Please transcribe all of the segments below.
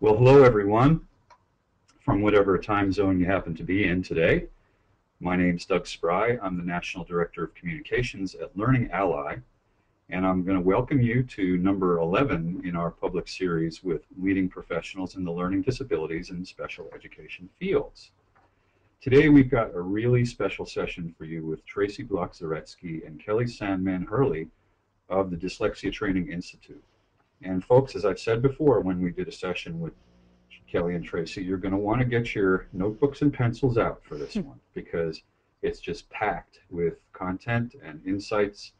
Well, hello everyone, from whatever time zone you happen to be in today. My name is Doug Spry. I'm the National Director of Communications at Learning Ally, and I'm going to welcome you to number 11 in our public series with leading professionals in the learning disabilities and special education fields. Today we've got a really special session for you with Tracy Bloch-Zaretsky and Kelly Sandman-Hurley of the Dyslexia Training Institute. And folks, as I've said before when we did a session with Kelly and Tracy, you're going to want to get your notebooks and pencils out for this one, because it's just packed with content and insights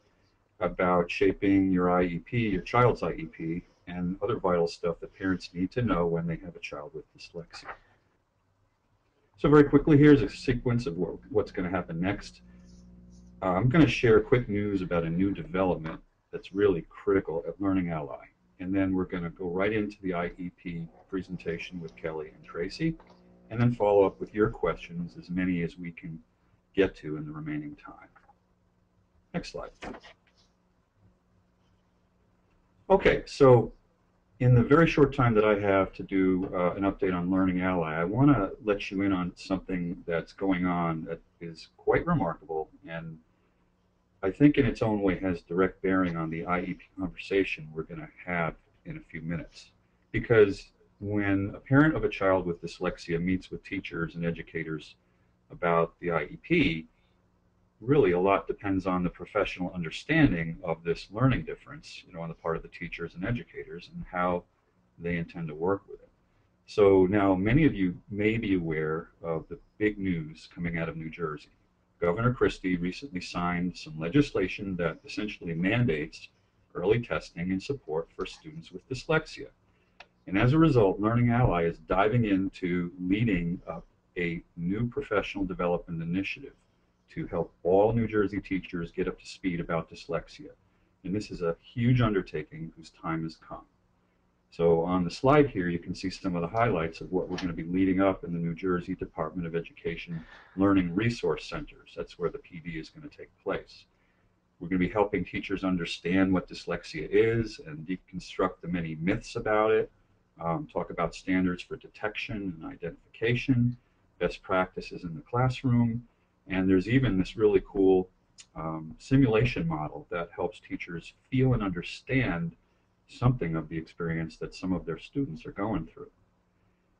about shaping your IEP, your child's IEP, and other vital stuff that parents need to know when they have a child with dyslexia. So very quickly, here's a sequence of what's going to happen next. I'm going to share quick news about a new development that's really critical at Learning Ally. And then we're going to go right into the IEP presentation with Kelly and Tracy, and then follow up with your questions, as many as we can get to in the remaining time. Next slide. Okay, so in the very short time that I have to do an update on Learning Ally, I want to let you in on something that's going on that is quite remarkable, and I think in its own way has direct bearing on the IEP conversation we're going to have in a few minutes. Because when a parent of a child with dyslexia meets with teachers and educators about the IEP, really a lot depends on the professional understanding of this learning difference, on the part of the teachers and educators, and how they intend to work with it. So now many of you may be aware of the big news coming out of New Jersey. Governor Christie recently signed some legislation that essentially mandates early testing and support for students with dyslexia. And as a result, Learning Ally is diving into leading up a new professional development initiative to help all New Jersey teachers get up to speed about dyslexia. And this is a huge undertaking whose time has come. So on the slide here, you can see some of the highlights of what we're going to be leading up in the New Jersey Department of Education Learning Resource Centers. That's where the PD is going to take place. We're going to be helping teachers understand what dyslexia is and deconstruct the many myths about it, talk about standards for detection and identification, best practices in the classroom, and there's even this really cool simulation model that helps teachers feel and understand something of the experience that some of their students are going through.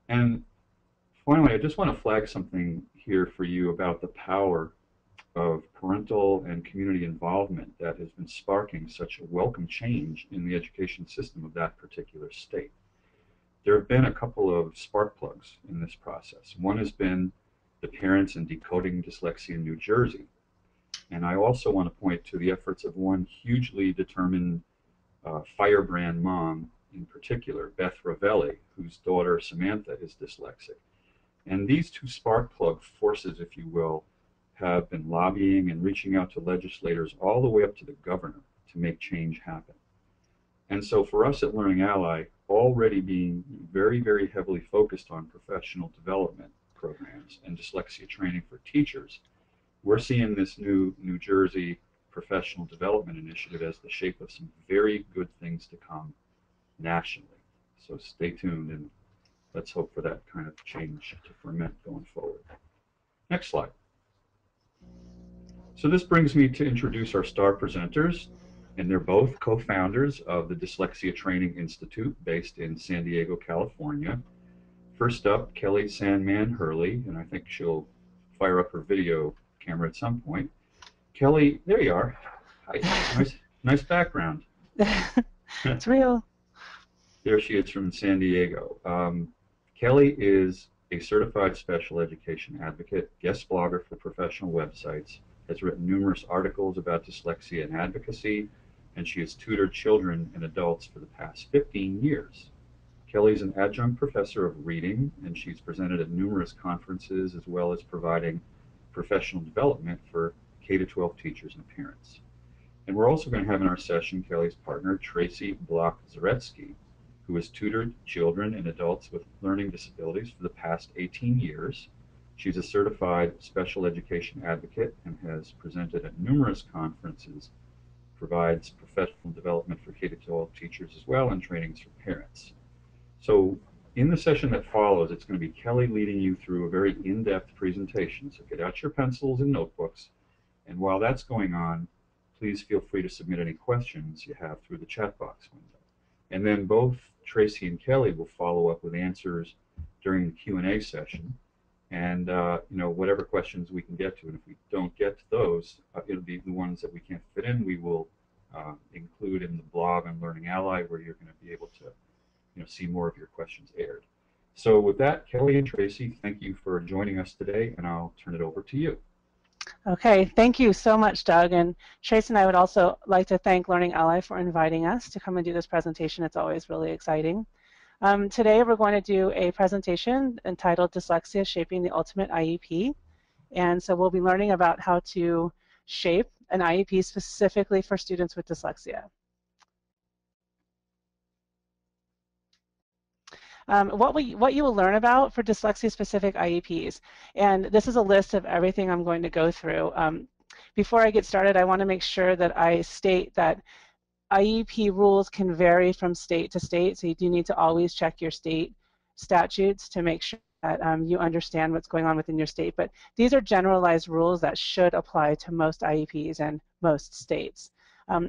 And finally, I just want to flag something here for you about the power of parental and community involvement that has been sparking such a welcome change in the education system of that particular state. There have been a couple of spark plugs in this process. One has been the Parents in Decoding Dyslexia in New Jersey. And I also want to point to the efforts of one hugely determined firebrand mom in particular, Beth Ravelli, whose daughter Samantha is dyslexic. And these two spark plug forces, if you will, have been lobbying and reaching out to legislators all the way up to the governor to make change happen. And so for us at Learning Ally, already being very, very heavily focused on professional development programs and dyslexia training for teachers, we're seeing this new New Jersey professional development initiative as the shape of some very good things to come nationally. So stay tuned, and let's hope for that kind of change to ferment going forward. Next slide. So this brings me to introduce our star presenters, and they're both co-founders of the Dyslexia Training Institute based in San Diego, California. First up, Kelly Sandman-Hurley, and I think she'll fire up her video camera at some point. Kelly, there you are. Hi. Nice background. It's real. There she is from San Diego. Kelly is a certified special education advocate, guest blogger for professional websites, has written numerous articles about dyslexia and advocacy, and she has tutored children and adults for the past 15 years. Kelly is an adjunct professor of reading, and she's presented at numerous conferences as well as providing professional development for K-12 teachers and parents. And we're also going to have in our session Kelly's partner, Tracy Bloch-Zaretsky, who has tutored children and adults with learning disabilities for the past 18 years. She's a certified special education advocate and has presented at numerous conferences, provides professional development for K-12 teachers as well, and trainings for parents. So In the session that follows, it's going to be Kelly leading you through a very in-depth presentation. So get out your pencils and notebooks. And while that's going on, please feel free to submit any questions you have through the chat box window. And then both Tracy and Kelly will follow up with answers during the Q&A session. And whatever questions we can get to. And if we don't get to those, it'll be the ones that we can't fit in, we will include in the blog on Learning Ally, where you're going to be able to see more of your questions aired. So with that, Kelly and Tracy, thank you for joining us today, and I'll turn it over to you. Okay, thank you so much, Doug. And Tracy and I would also like to thank Learning Ally for inviting us to come and do this presentation. It's always really exciting. Today we're going to do a presentation entitled Dyslexia Shaping the Ultimate IEP. And so we'll be learning about how to shape an IEP specifically for students with dyslexia. What you will learn about for dyslexia-specific IEPs. And this is a list of everything I'm going to go through. Before I get started, I want to make sure that I state that IEP rules can vary from state to state, so you do need to always check your state statutes to make sure that you understand what's going on within your state. But these are generalized rules that should apply to most IEPs and most states.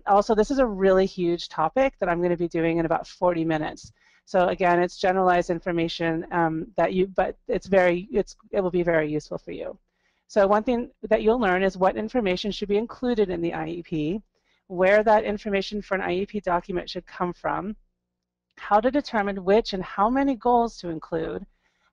Also, this is a really huge topic that I'm going to be doing in about 40 minutes. So again, it's generalized information but it will be very useful for you. So one thing that you'll learn is what information should be included in the IEP, where that information for an IEP document should come from, how to determine which and how many goals to include,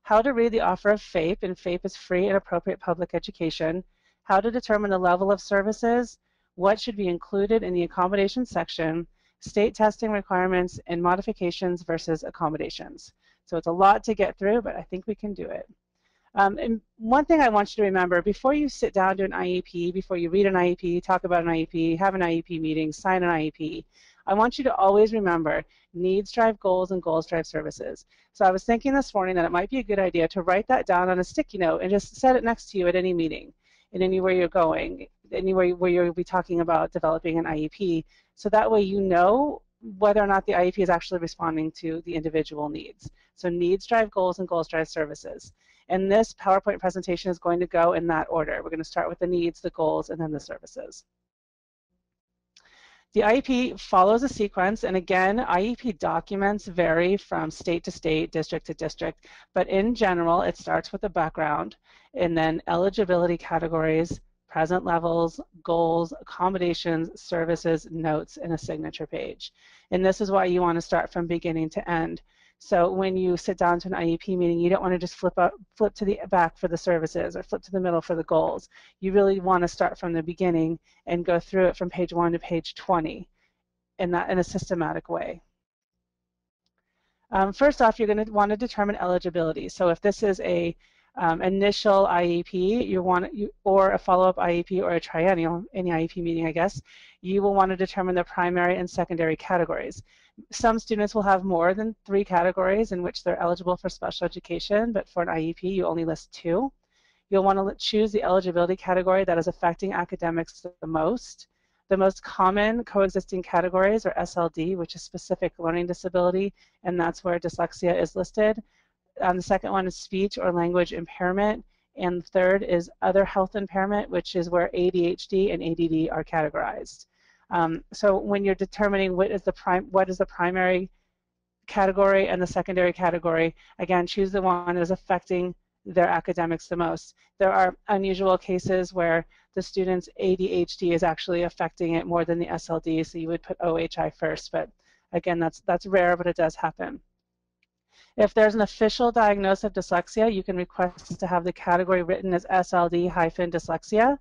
how to read the offer of FAPE, and FAPE is free and appropriate public education, how to determine the level of services, what should be included in the accommodations section, state testing requirements, and modifications versus accommodations. So it's a lot to get through, but I think we can do it. And one thing I want you to remember, before you sit down to an IEP, before you read an IEP, talk about an IEP, have an IEP meeting, sign an IEP, I want you to always remember needs drive goals and goals drive services. So I was thinking this morning that it might be a good idea to write that down on a sticky note and just set it next to you at any meeting, and anywhere you're going, anywhere where you'll be talking about developing an IEP, so that way you know whether or not the IEP is actually responding to the individual needs. So needs drive goals and goals drive services. And this PowerPoint presentation is going to go in that order. We're going to start with the needs, the goals, and then the services. The IEP follows a sequence, and again, IEP documents vary from state to state, district to district, but in general, it starts with the background, and then eligibility categories, present levels, goals, accommodations, services, notes, and a signature page. And this is why you want to start from beginning to end. So when you sit down to an IEP meeting, you don't want to just flip to the back for the services or flip to the middle for the goals. You really want to start from the beginning and go through it from page 1 to page 20 in a systematic way. First off, you're going to want to determine eligibility. So if this is a initial IEP, or a follow-up IEP or a triennial, any IEP meeting, I guess, you will want to determine the primary and secondary categories. Some students will have more than 3 categories in which they're eligible for special education, but for an IEP, you only list 2. You'll want to choose the eligibility category that is affecting academics the most. The most common coexisting categories are SLD, which is specific learning disability, and that's where dyslexia is listed. The second one is speech or language impairment, and third is other health impairment, which is where ADHD and ADD are categorized. So when you're determining what is the primary category and the secondary category, again, choose the one that is affecting their academics the most. There are unusual cases where the student's ADHD is actually affecting it more than the SLD, so you would put OHI first, but again, that's rare, but it does happen. If there's an official diagnosis of dyslexia, you can request to have the category written as SLD-dyslexia.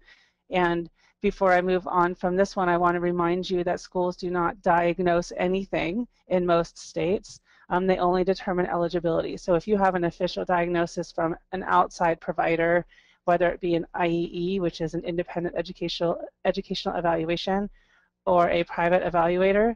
And before I move on from this one, I want to remind you that schools do not diagnose anything in most states. They only determine eligibility. So if you have an official diagnosis from an outside provider, whether it be an IEE, which is an independent educational evaluation, or a private evaluator,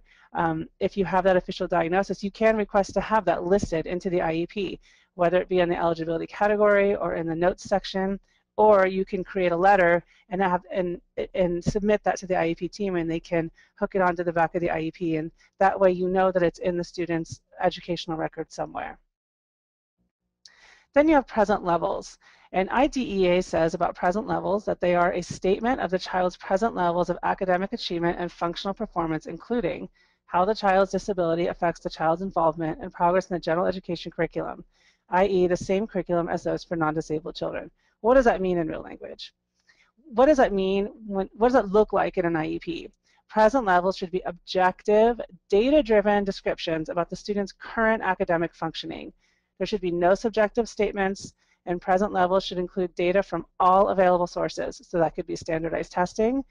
if you have that official diagnosis, you can request to have that listed into the IEP, whether it be in the eligibility category or in the notes section, or you can create a letter and submit that to the IEP team, and they can hook it onto the back of the IEP, and that way you know that it's in the student's educational record somewhere. Then you have present levels. And IDEA says about present levels that they are a statement of the child's present levels of academic achievement and functional performance, including how the child's disability affects the child's involvement and progress in the general education curriculum, i.e. the same curriculum as those for non-disabled children. What does that mean in real language? What does that mean? What does it look like in an IEP? Present levels should be objective, data-driven descriptions about the student's current academic functioning. There should be no subjective statements, and present levels should include data from all available sources. So that could be standardized testing,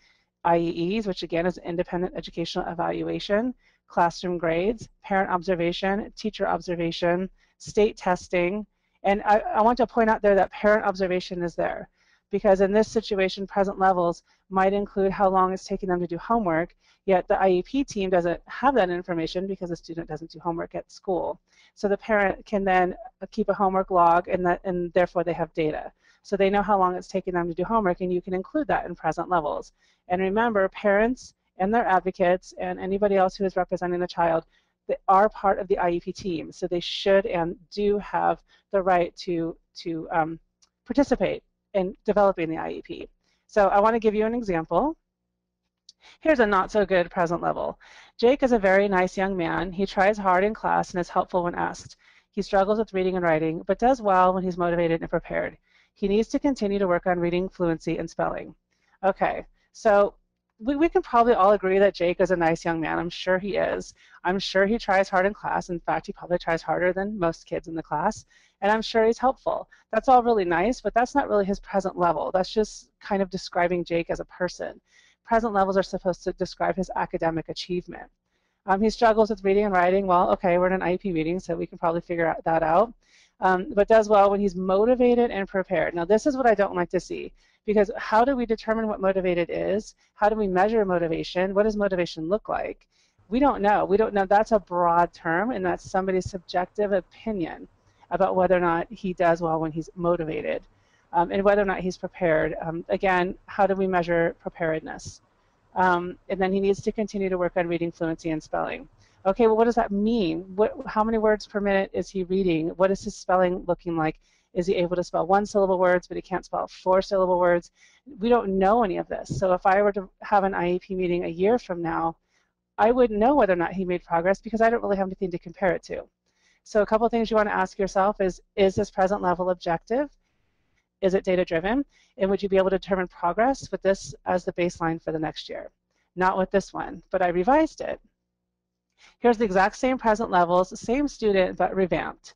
IEEs, which again is independent educational evaluation, classroom grades, parent observation, teacher observation, state testing. And I want to point out there that parent observation is there, because in this situation, present levels might include how long it's taking them to do homework, yet the IEP team doesn't have that information because the student doesn't do homework at school. So the parent can then keep a homework log, and therefore they have data. So they know how long it's taking them to do homework, and you can include that in present levels. And remember, parents and their advocates and anybody else who is representing the child, they are part of the IEP team, so they should and do have the right to participate in developing the IEP. So I want to give you an example. Here's a not so good present level. Jake is a very nice young man. He tries hard in class and is helpful when asked. He struggles with reading and writing, but does well when he's motivated and prepared. He needs to continue to work on reading fluency and spelling. Okay, so we can probably all agree that Jake is a nice young man. I'm sure he is. I'm sure he tries hard in class. In fact, he probably tries harder than most kids in the class. And I'm sure he's helpful. That's all really nice, but that's not really his present level. That's just kind of describing Jake as a person. Present levels are supposed to describe his academic achievement. He struggles with reading and writing. Well, okay, we're in an IEP meeting, so we can probably figure that out. But does well when he's motivated and prepared. Now, this is what I don't like to see, because how do we determine what motivated is? How do we measure motivation? What does motivation look like? We don't know. We don't know. That's a broad term, and that's somebody's subjective opinion about whether or not he does well when he's motivated. And whether or not he's prepared. Again, how do we measure preparedness? And then he needs to continue to work on reading fluency and spelling. Okay, well, what does that mean? How many words per minute is he reading? What is his spelling looking like? Is he able to spell one-syllable words, but he can't spell four-syllable words? We don't know any of this. So if I were to have an IEP meeting a year from now, I wouldn't know whether or not he made progress because I don't really have anything to compare it to. So a couple of things you want to ask yourself is this present level objective? Is it data-driven? And would you be able to determine progress with this as the baseline for the next year? Not with this one, but I revised it. Here's the exact same present levels, same student, but revamped.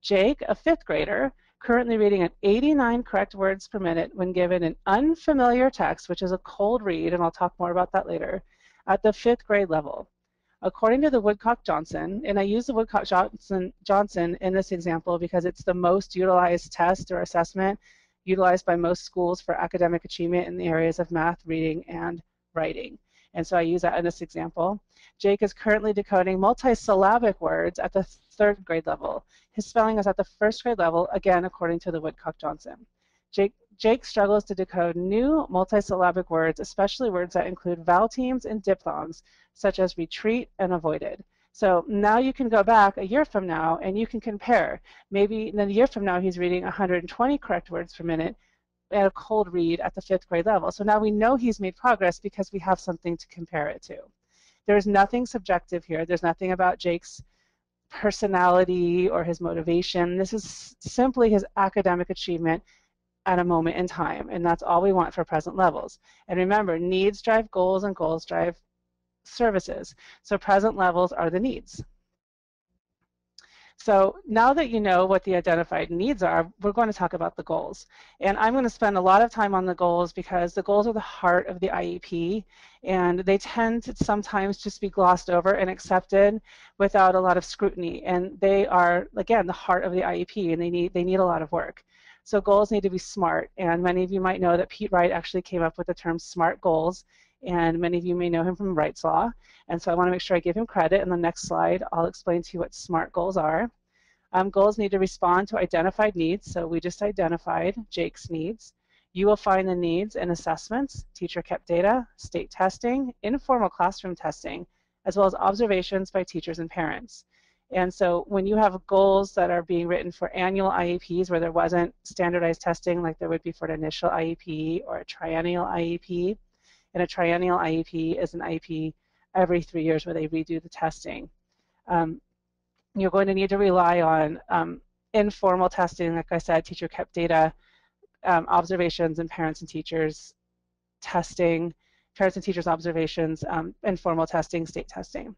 Jake, a fifth grader, currently reading at 89 correct words per minute when given an unfamiliar text, which is a cold read, and I'll talk more about that later, at the fifth grade level. According to the Woodcock-Johnson, and I use the Woodcock-Johnson in this example because it's the most utilized test or assessment utilized by most schools for academic achievement in the areas of math, reading, and writing. And so I use that in this example. Jake is currently decoding multisyllabic words at the third grade level. His spelling is at the first grade level, again, according to the Woodcock-Johnson. Jake struggles to decode new multisyllabic words, especially words that include vowel teams and diphthongs, such as retreat and avoided. So now you can go back a year from now and you can compare. Maybe in a year from now he's reading 120 correct words per minute at a cold read at the fifth grade level. So now we know he's made progress because we have something to compare it to. There's nothing subjective here. There's nothing about Jake's personality or his motivation. This is simply his academic achievement at a moment in time, and that's all we want for present levels. And remember, needs drive goals and goals drive services. So present levels are the needs. So now that you know what the identified needs are, we're going to talk about the goals. And I'm going to spend a lot of time on the goals because the goals are the heart of the IEP, and they tend to sometimes just be glossed over and accepted without a lot of scrutiny. And they are, again, the heart of the IEP, and they need a lot of work. So goals need to be SMART, and many of you might know that Pete Wright actually came up with the term SMART goals, and many of you may know him from Wright's Law, and so I want to make sure I give him credit. In the next slide, I'll explain to you what SMART goals are. Goals need to respond to identified needs, so we just identified Jake's needs. You will find the needs in assessments, teacher-kept data, state testing, informal classroom testing, as well as observations by teachers and parents. And so when you have goals that are being written for annual IEPs where there wasn't standardized testing like there would be for an initial IEP or a triennial IEP, and a triennial IEP is an IEP every 3 years where they redo the testing. You're going to need to rely on informal testing, like I said, teacher kept data, observations, and parents and teachers testing, parents and teachers observations, informal testing, state testing.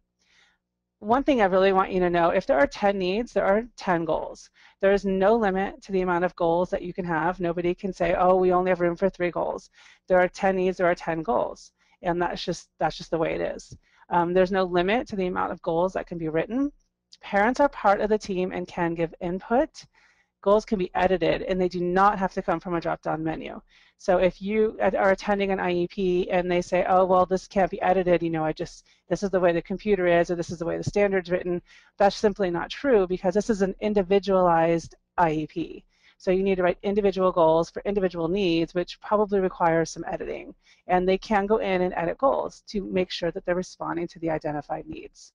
One thing I really want you to know, if there are 10 needs, there are 10 goals. There is no limit to the amount of goals that you can have. Nobody can say, oh, we only have room for 3 goals. There are 10 needs, there are 10 goals. And that's just the way it is. There's no limit to the amount of goals that can be written. Parents are part of the team and can give input. Goals can be edited, and they do not have to come from a drop-down menu. So if you are attending an IEP and they say, oh, well, this can't be edited, this is the way the computer is, or this is the way the standard's written, that's simply not true, because this is an individualized IEP. So you need to write individual goals for individual needs, which probably requires some editing. And they can go in and edit goals to make sure that they're responding to the identified needs.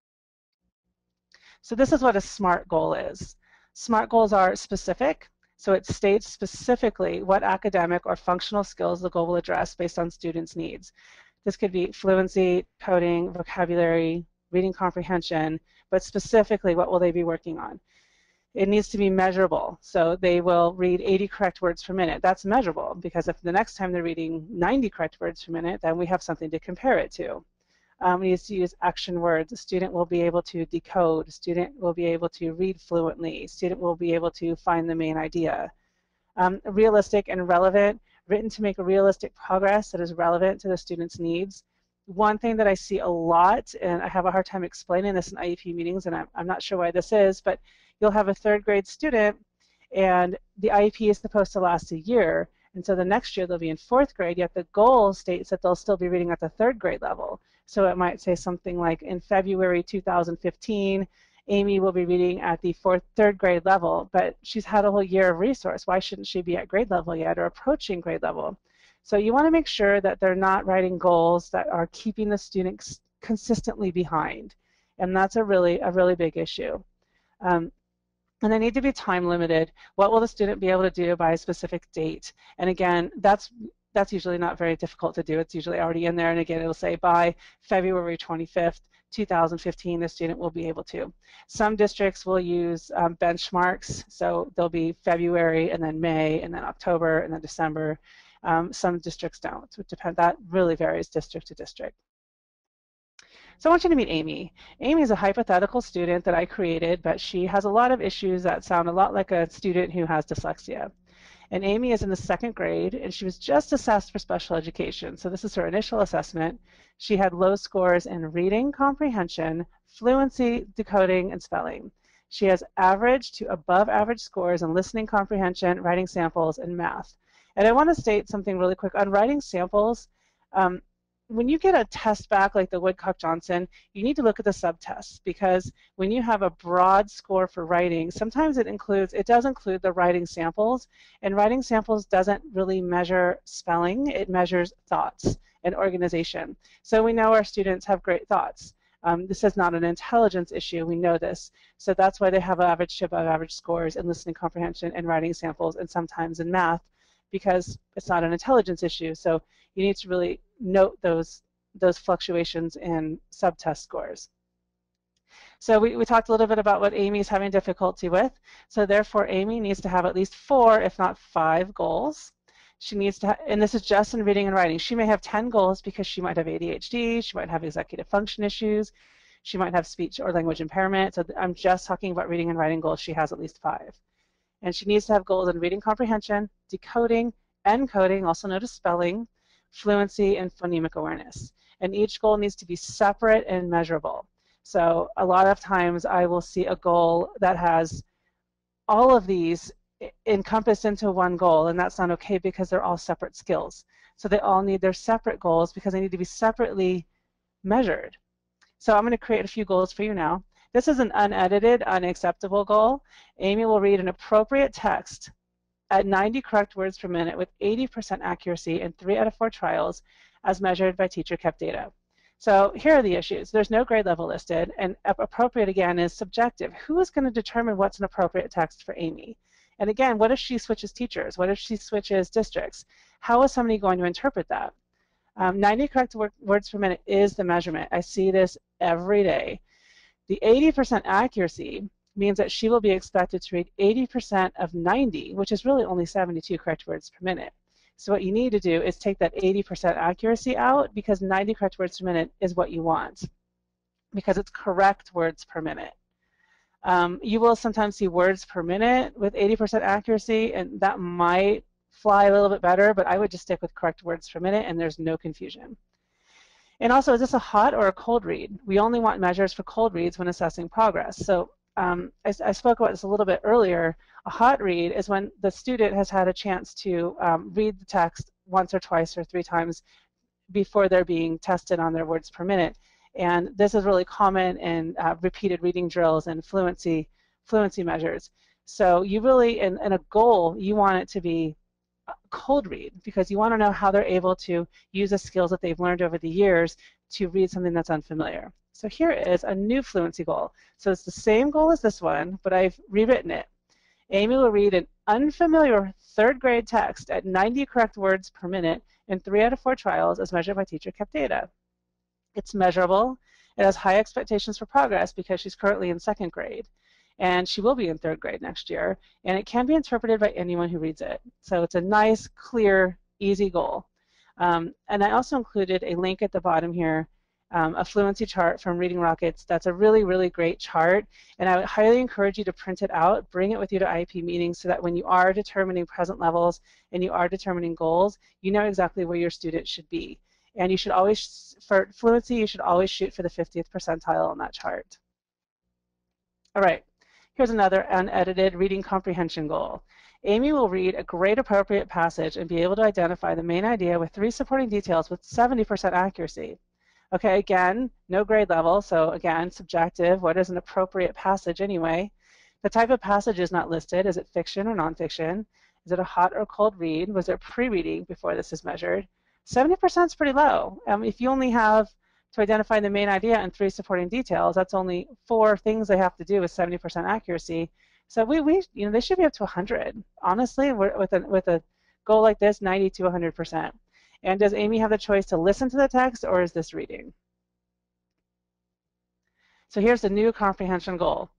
So this is what a SMART goal is. SMART goals are specific, so it states specifically what academic or functional skills the goal will address based on students' needs. This could be fluency, coding, vocabulary, reading comprehension, but specifically what will they be working on? It needs to be measurable, so they will read 80 correct words per minute. That's measurable, because if the next time they're reading 90 correct words per minute, then we have something to compare it to. Needs to use action words. A student will be able to decode. A student will be able to read fluently. A student will be able to find the main idea. Realistic and relevant, written to make a realistic progress that is relevant to the student's needs. One thing that I see a lot, and I have a hard time explaining this in IEP meetings, and I'm not sure why this is, but you'll have a 3rd grade student, and the IEP is supposed to last a year, and so the next year they'll be in 4th grade, yet the goal states that they'll still be reading at the 3rd grade level. So it might say something like, in February 2015, Amy will be reading at the 3rd grade level, but she's had a whole year of resource. Why shouldn't she be at grade level yet, or approaching grade level? So you want to make sure that they're not writing goals that are keeping the students consistently behind, and that's a really big issue. And they need to be time limited. What will the student be able to do by a specific date? And again, that's usually not very difficult to do. It's usually already in there. And again, it'll say by February 25th, 2015, the student will be able to. Some districts will use benchmarks. So there'll be February, and then May, and then October, and then December. Some districts don't. So that really varies district to district. So I want you to meet Amy. Amy is a hypothetical student that I created, but she has a lot of issues that sound a lot like a student who has dyslexia. And Amy is in the 2nd grade, and she was just assessed for special education. So this is her initial assessment. She had low scores in reading comprehension, fluency, decoding, and spelling. She has average to above average scores in listening comprehension, writing samples, and math. And I want to state something really quick. On writing samples, when you get a test back like the Woodcock-Johnson, you need to look at the subtests, because when you have a broad score for writing, sometimes it does include the writing samples, and writing samples doesn't really measure spelling, it measures thoughts and organization. So we know our students have great thoughts. This is not an intelligence issue, we know this. So that's why they have average to above average scores in listening comprehension and writing samples, and sometimes in math, because it's not an intelligence issue. So you need to really note those fluctuations in subtest scores. So we talked a little bit about what Amy's having difficulty with. So therefore, Amy needs to have at least 4, if not 5 goals. She needs to, and this is just in reading and writing. She may have 10 goals because she might have ADHD, she might have executive function issues, she might have speech or language impairment. So I'm just talking about reading and writing goals. She has at least 5. And she needs to have goals in reading comprehension, decoding, encoding, also known as spelling, fluency, and phonemic awareness. And each goal needs to be separate and measurable. So a lot of times I will see a goal that has all of these encompassed into one goal, and that's not okay because they're all separate skills. So they all need their separate goals because they need to be separately measured. So I'm going to create a few goals for you now. This is an unedited, unacceptable goal. Amy will read an appropriate text at 90 correct words per minute with 80% accuracy in 3 out of 4 trials as measured by teacher kept data. So here are the issues. There's no grade level listed, and appropriate, again, is subjective. Who is going to determine what's an appropriate text for Amy? And again, what if she switches teachers? What if she switches districts? How is somebody going to interpret that? 90 correct words per minute is the measurement. I see this every day. The 80% accuracy means that she will be expected to read 80% of 90, which is really only 72 correct words per minute. So what you need to do is take that 80% accuracy out, because 90 correct words per minute is what you want, because it's correct words per minute. You will sometimes see words per minute with 80% accuracy, and that might fly a little bit better, but I would just stick with correct words per minute, and there's no confusion. And also, is this a hot or a cold read? We only want measures for cold reads when assessing progress. So I spoke about this a little bit earlier. A hot read is when the student has had a chance to read the text once or twice or 3 times before they're being tested on their words per minute. And this is really common in repeated reading drills and fluency measures. So you really, in a goal, you want it to be cold read, because you want to know how they're able to use the skills that they've learned over the years to read something that's unfamiliar. So here is a new fluency goal. So it's the same goal as this one, but I've rewritten it. Amy will read an unfamiliar 3rd grade text at 90 correct words per minute in 3 out of 4 trials as measured by teacher kept data. It's measurable. It has high expectations for progress because she's currently in 2nd grade. And she will be in 3rd grade next year, and it can be interpreted by anyone who reads it. So it's a nice, clear, easy goal. And I also included a link at the bottom here, a fluency chart from Reading Rockets. That's a really, really great chart, and I would highly encourage you to print it out, bring it with you to IEP meetings, so that when you are determining present levels and you are determining goals, you know exactly where your student should be. And you should always, for fluency, you should always shoot for the 50th percentile on that chart. All right. Here's another unedited reading comprehension goal. Amy will read a grade appropriate passage and be able to identify the main idea with 3 supporting details with 70% accuracy. Okay, again, no grade level, so again, subjective. What is an appropriate passage anyway? The type of passage is not listed. Is it fiction or nonfiction? Is it a hot or cold read? Was there pre-reading before this is measured? 70% is pretty low. If you only have to identify the main idea and 3 supporting details, that's only 4 things they have to do with 70% accuracy. So they should be up to 100. Honestly, with a goal like this, 90 to 100%. And does Amy have the choice to listen to the text, or is this reading? So here's the new comprehension goal.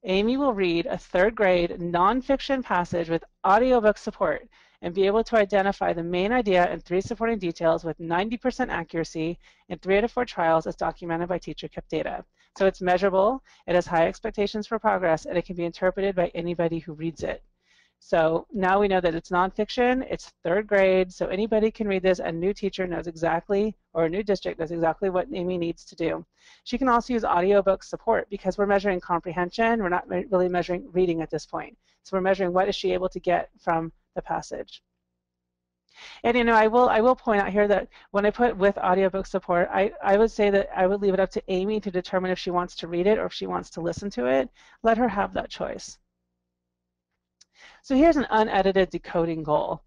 Amy will read a 3rd grade nonfiction passage with audiobook support and be able to identify the main idea and 3 supporting details with 90% accuracy in 3 out of 4 trials as documented by teacher kept data. So it's measurable, it has high expectations for progress, and it can be interpreted by anybody who reads it. So now we know that it's nonfiction, it's 3rd grade, so anybody can read this. A new teacher knows exactly, or a new district knows exactly what Amy needs to do. She can also use audiobook support, because we're measuring comprehension, we're not really measuring reading at this point. So we're measuring what is she able to get from the passage. And I will point out here that when I put with audiobook support, I would say that I would leave it up to Amy to determine if she wants to read it or if she wants to listen to it. Let her have that choice. So here's an unedited decoding goal.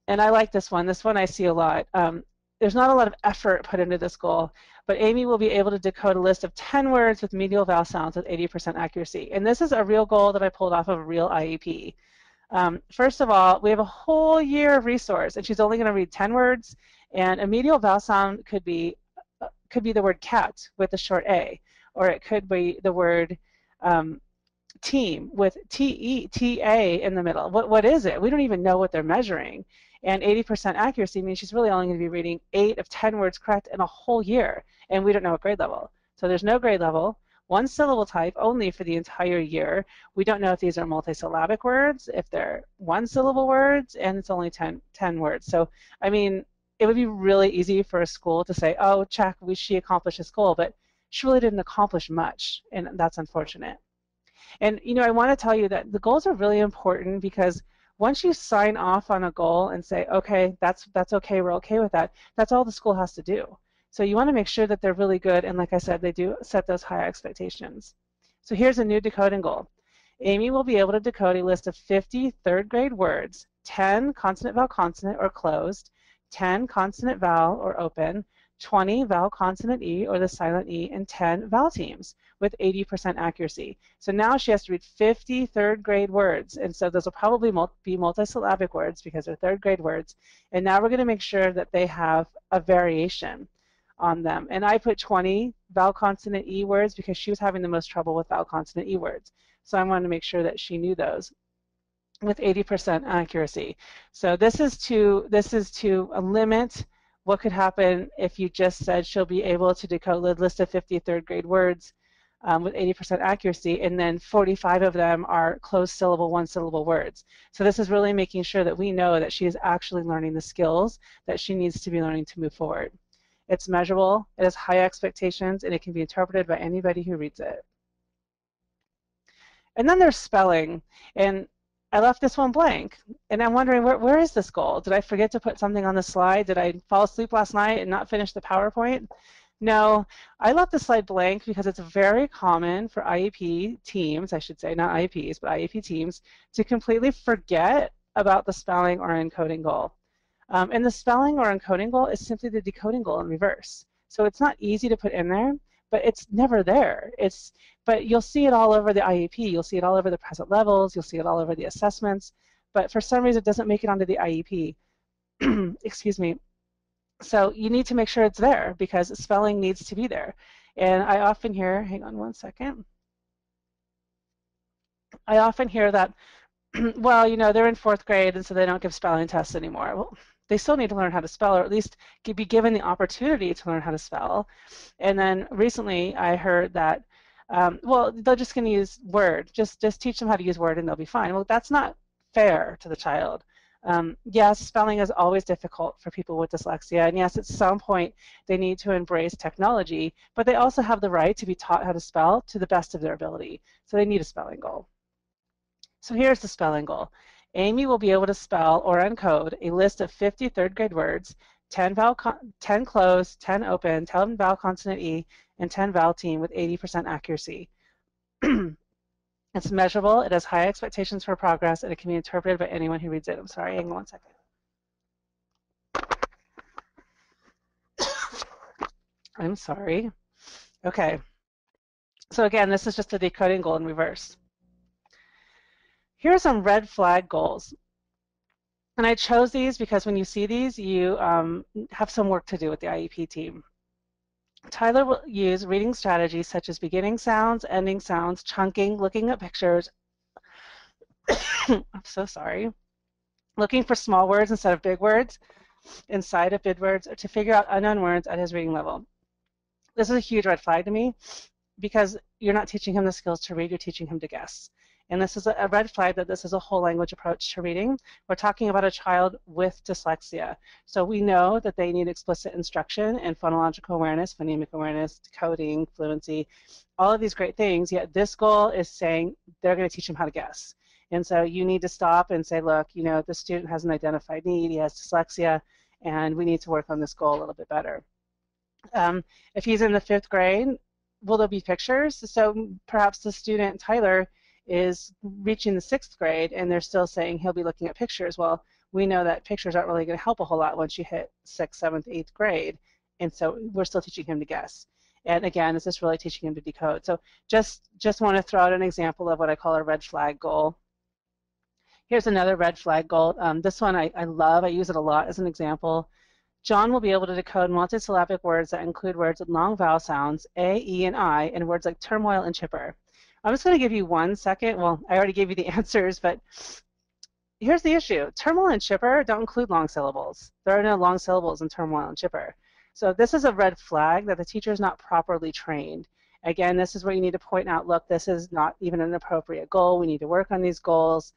And I like this one. This one I see a lot. There's not a lot of effort put into this goal, but Amy will be able to decode a list of 10 words with medial vowel sounds with 80% accuracy. And this is a real goal that I pulled off of a real IEP. First of all, we have a whole year of resource, and she's only going to read 10 words, and a medial vowel sound could be the word cat with a short A, or it could be the word team with T-E-T-A in the middle. What is it? We don't even know what they're measuring. And 80% accuracy means she's really only going to be reading 8 of 10 words correct in a whole year, and we don't know what grade level. So there's no grade level. 1 syllable type only for the entire year. We don't know if these are multisyllabic words, if they're 1 syllable words, and it's only 10 words. So, I mean, it would be really easy for a school to say, oh, check, she accomplished this goal, but she really didn't accomplish much, and that's unfortunate. And, I want to tell you that the goals are really important, because once you sign off on a goal and say, okay, that's okay, we're okay with that, that's all the school has to do. So you want to make sure that they're really good, and like I said, they do set those high expectations. So here's a new decoding goal. Amy will be able to decode a list of 50 3rd grade words, 10 consonant vowel consonant or closed, 10 consonant vowel or open, 20 vowel consonant E or the silent E, and 10 vowel teams with 80% accuracy. So now she has to read 50 third grade words. And so those will probably be multisyllabic words because they're third grade words. And now we're going to make sure that they have a variation on them. And I put 20 vowel consonant E words because she was having the most trouble with vowel consonant E words. So I wanted to make sure that she knew those with 80% accuracy. So this is to limit what could happen if you just said she'll be able to decode a list of 50 third grade words with 80% accuracy, and then 45 of them are closed syllable, one syllable words. So this is really making sure that we know that she is actually learning the skills that she needs to be learning to move forward. It's measurable, it has high expectations, and it can be interpreted by anybody who reads it. And then there's spelling, and I left this one blank, and I'm wondering, where is this goal? Did I forget to put something on the slide? Did I fall asleep last night and not finish the PowerPoint? No, I left the slide blank because it's very common for IEP teams, I should say, not IEPs, but IEP teams, to completely forget about the spelling or encoding goal. And the spelling or encoding goal is simply the decoding goal in reverse. So it's not easy to put in there, but it's never there. But you'll see it all over the IEP. You'll see it all over the present levels. You'll see it all over the assessments. But for some reason, it doesn't make it onto the IEP. Excuse me. So you need to make sure it's there because spelling needs to be there. And I often hear, hang on one second. I often hear that, well, you know, they're in 4th grade and so they don't give spelling tests anymore. Well, they still need to learn how to spell, or at least be given the opportunity to learn how to spell. And then recently I heard that, well, they're just going to use Word. Just teach them how to use Word and they'll be fine. Well, that's not fair to the child. Yes, spelling is always difficult for people with dyslexia, and yes, at some point they need to embrace technology, but they also have the right to be taught how to spell to the best of their ability. So they need a spelling goal. So here's the spelling goal. Amy will be able to spell or encode a list of 50 third grade words, 10 closed, 10 open, 10 vowel consonant E, and 10 vowel team with 80% accuracy. It's measurable, it has high expectations for progress, and it can be interpreted by anyone who reads it. I'm sorry, hang on one second. I'm sorry. Okay. So again, this is just a decoding goal in reverse. Here are some red flag goals. And I chose these because when you see these, you have some work to do with the IEP team. Tyler will use reading strategies such as beginning sounds, ending sounds, chunking, looking at pictures. I'm so sorry. Looking for small words instead of big words inside of big words, or to figure out unknown words at his reading level. This is a huge red flag to me because you're not teaching him the skills to read, you're teaching him to guess. And this is a red flag that this is a whole language approach to reading. We're talking about a child with dyslexia. So we know that they need explicit instruction and phonological awareness, phonemic awareness, decoding, fluency, all of these great things, yet this goal is saying they're going to teach him how to guess. And so you need to stop and say, look, you know, the student has an identified need, he has dyslexia, and we need to work on this goal a little bit better. If he's in the 5th grade, will there be pictures? So perhaps the student, Tyler, is reaching the 6th grade and they're still saying he'll be looking at pictures. Well, we know that pictures aren't really going to help a whole lot once you hit 6th, 7th, 8th grade. And so we're still teaching him to guess. And again, this is really teaching him to decode. So just want to throw out an example of what I call a red flag goal. Here's another red flag goal. This one I love. I use it a lot as an example. John will be able to decode multisyllabic words that include words with long vowel sounds, A, E, and I, and words like turmoil and chipper. I'm just going to give you 1 second. Well, I already gave you the answers, but here's the issue. Turmoil and chipper don't include long syllables. There are no long syllables in turmoil and chipper. So this is a red flag that the teacher is not properly trained. Again, this is where you need to point out, look, this is not even an appropriate goal. We need to work on these goals.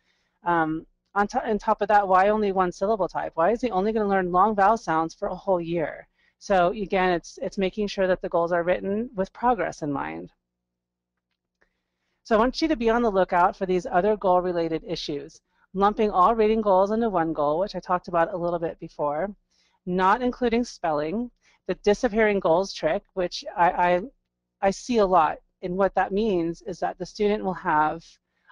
On top of that, why only 1 syllable type? Why is he only going to learn long vowel sounds for a whole year? So again, it's making sure that the goals are written with progress in mind. So I want you to be on the lookout for these other goal-related issues. Lumping all reading goals into one goal, which I talked about a little bit before. Not including spelling. The disappearing goals trick, which I see a lot. And what that means is that the student will have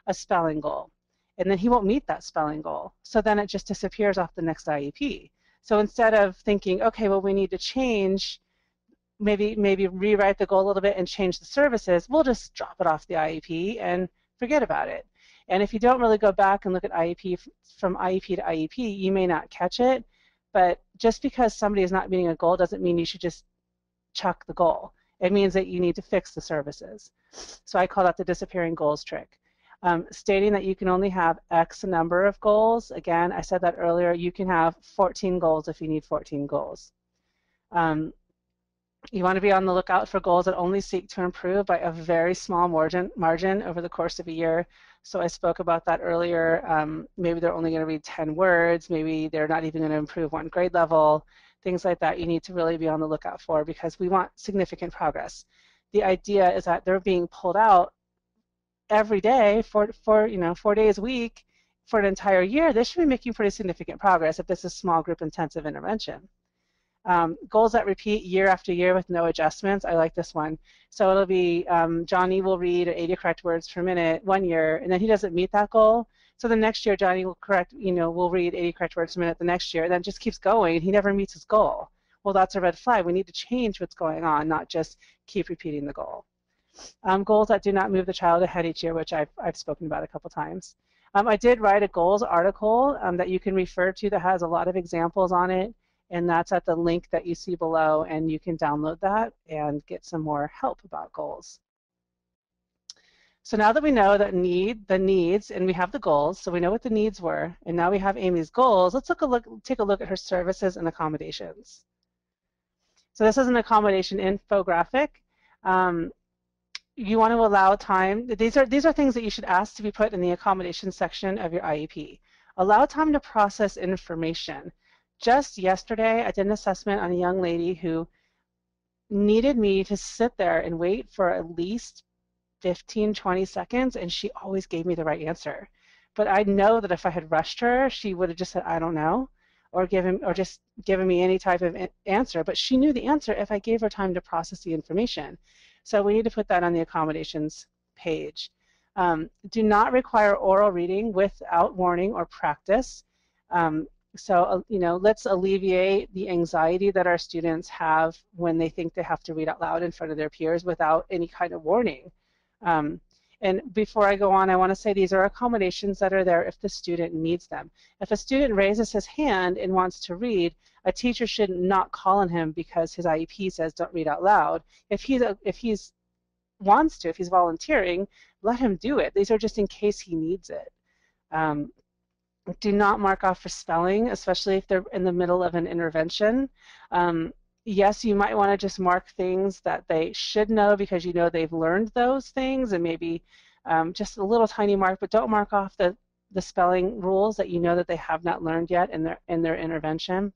a spelling goal. And then he won't meet that spelling goal. So then it just disappears off the next IEP. So instead of thinking, okay, well, we need to change maybe rewrite the goal a little bit and change the services, we'll just drop it off the IEP and forget about it. And if you don't really go back and look at IEP from IEP to IEP, you may not catch it. But just because somebody is not meeting a goal doesn't mean you should just chuck the goal. It means that you need to fix the services. So I call that the disappearing goals trick. Stating that you can only have X number of goals. Again, I said that earlier, you can have 14 goals if you need 14 goals. You want to be on the lookout for goals that only seek to improve by a very small margin over the course of a year. So I spoke about that earlier. Maybe they're only going to read 10 words. Maybe they're not even going to improve one grade level. Things like that you need to really be on the lookout for because we want significant progress. The idea is that they're being pulled out every day for 4 days a week for an entire year. They should be making pretty significant progress if this is small group intensive intervention. Goals that repeat year after year with no adjustments. I like this one. So it'll be Johnny will read 80 correct words per minute 1 year, and then he doesn't meet that goal. So the next year Johnny will will read 80 correct words per minute the next year, and then just keeps going, and he never meets his goal. Well, that's a red flag. We need to change what's going on, not just keep repeating the goal. Goals that do not move the child ahead each year, which I've spoken about a couple times. I did write a goals article that you can refer to that has a lot of examples on it. And that's at the link that you see below, and you can download that and get some more help about goals. So now that we know that the needs, and we have the goals, so we know what the needs were, and now we have Amy's goals, let's take a look at her services and accommodations. So this is an accommodation infographic. You want to allow time. These are things that you should ask to be put in the accommodation section of your IEP. Allow time to process information. Just yesterday, I did an assessment on a young lady who needed me to sit there and wait for at least 15, 20 seconds, and she always gave me the right answer. But I know that if I had rushed her, she would have just said, I don't know, or just given me any type of answer. But she knew the answer if I gave her time to process the information. So we need to put that on the accommodations page. Do not require oral reading without warning or practice. So, let's alleviate the anxiety that our students have when they think they have to read out loud in front of their peers without any kind of warning. And before I go on, I want to say these are accommodations that are there if the student needs them. If a student raises his hand and wants to read, a teacher should not call on him because his IEP says don't read out loud. If he's volunteering, let him do it. These are just in case he needs it. Do not mark off for spelling, especially if they're in the middle of an intervention. Yes, you might want to just mark things that they should know because you know they've learned those things, and maybe just a little tiny mark, but don't mark off the spelling rules that you know that they have not learned yet in their intervention.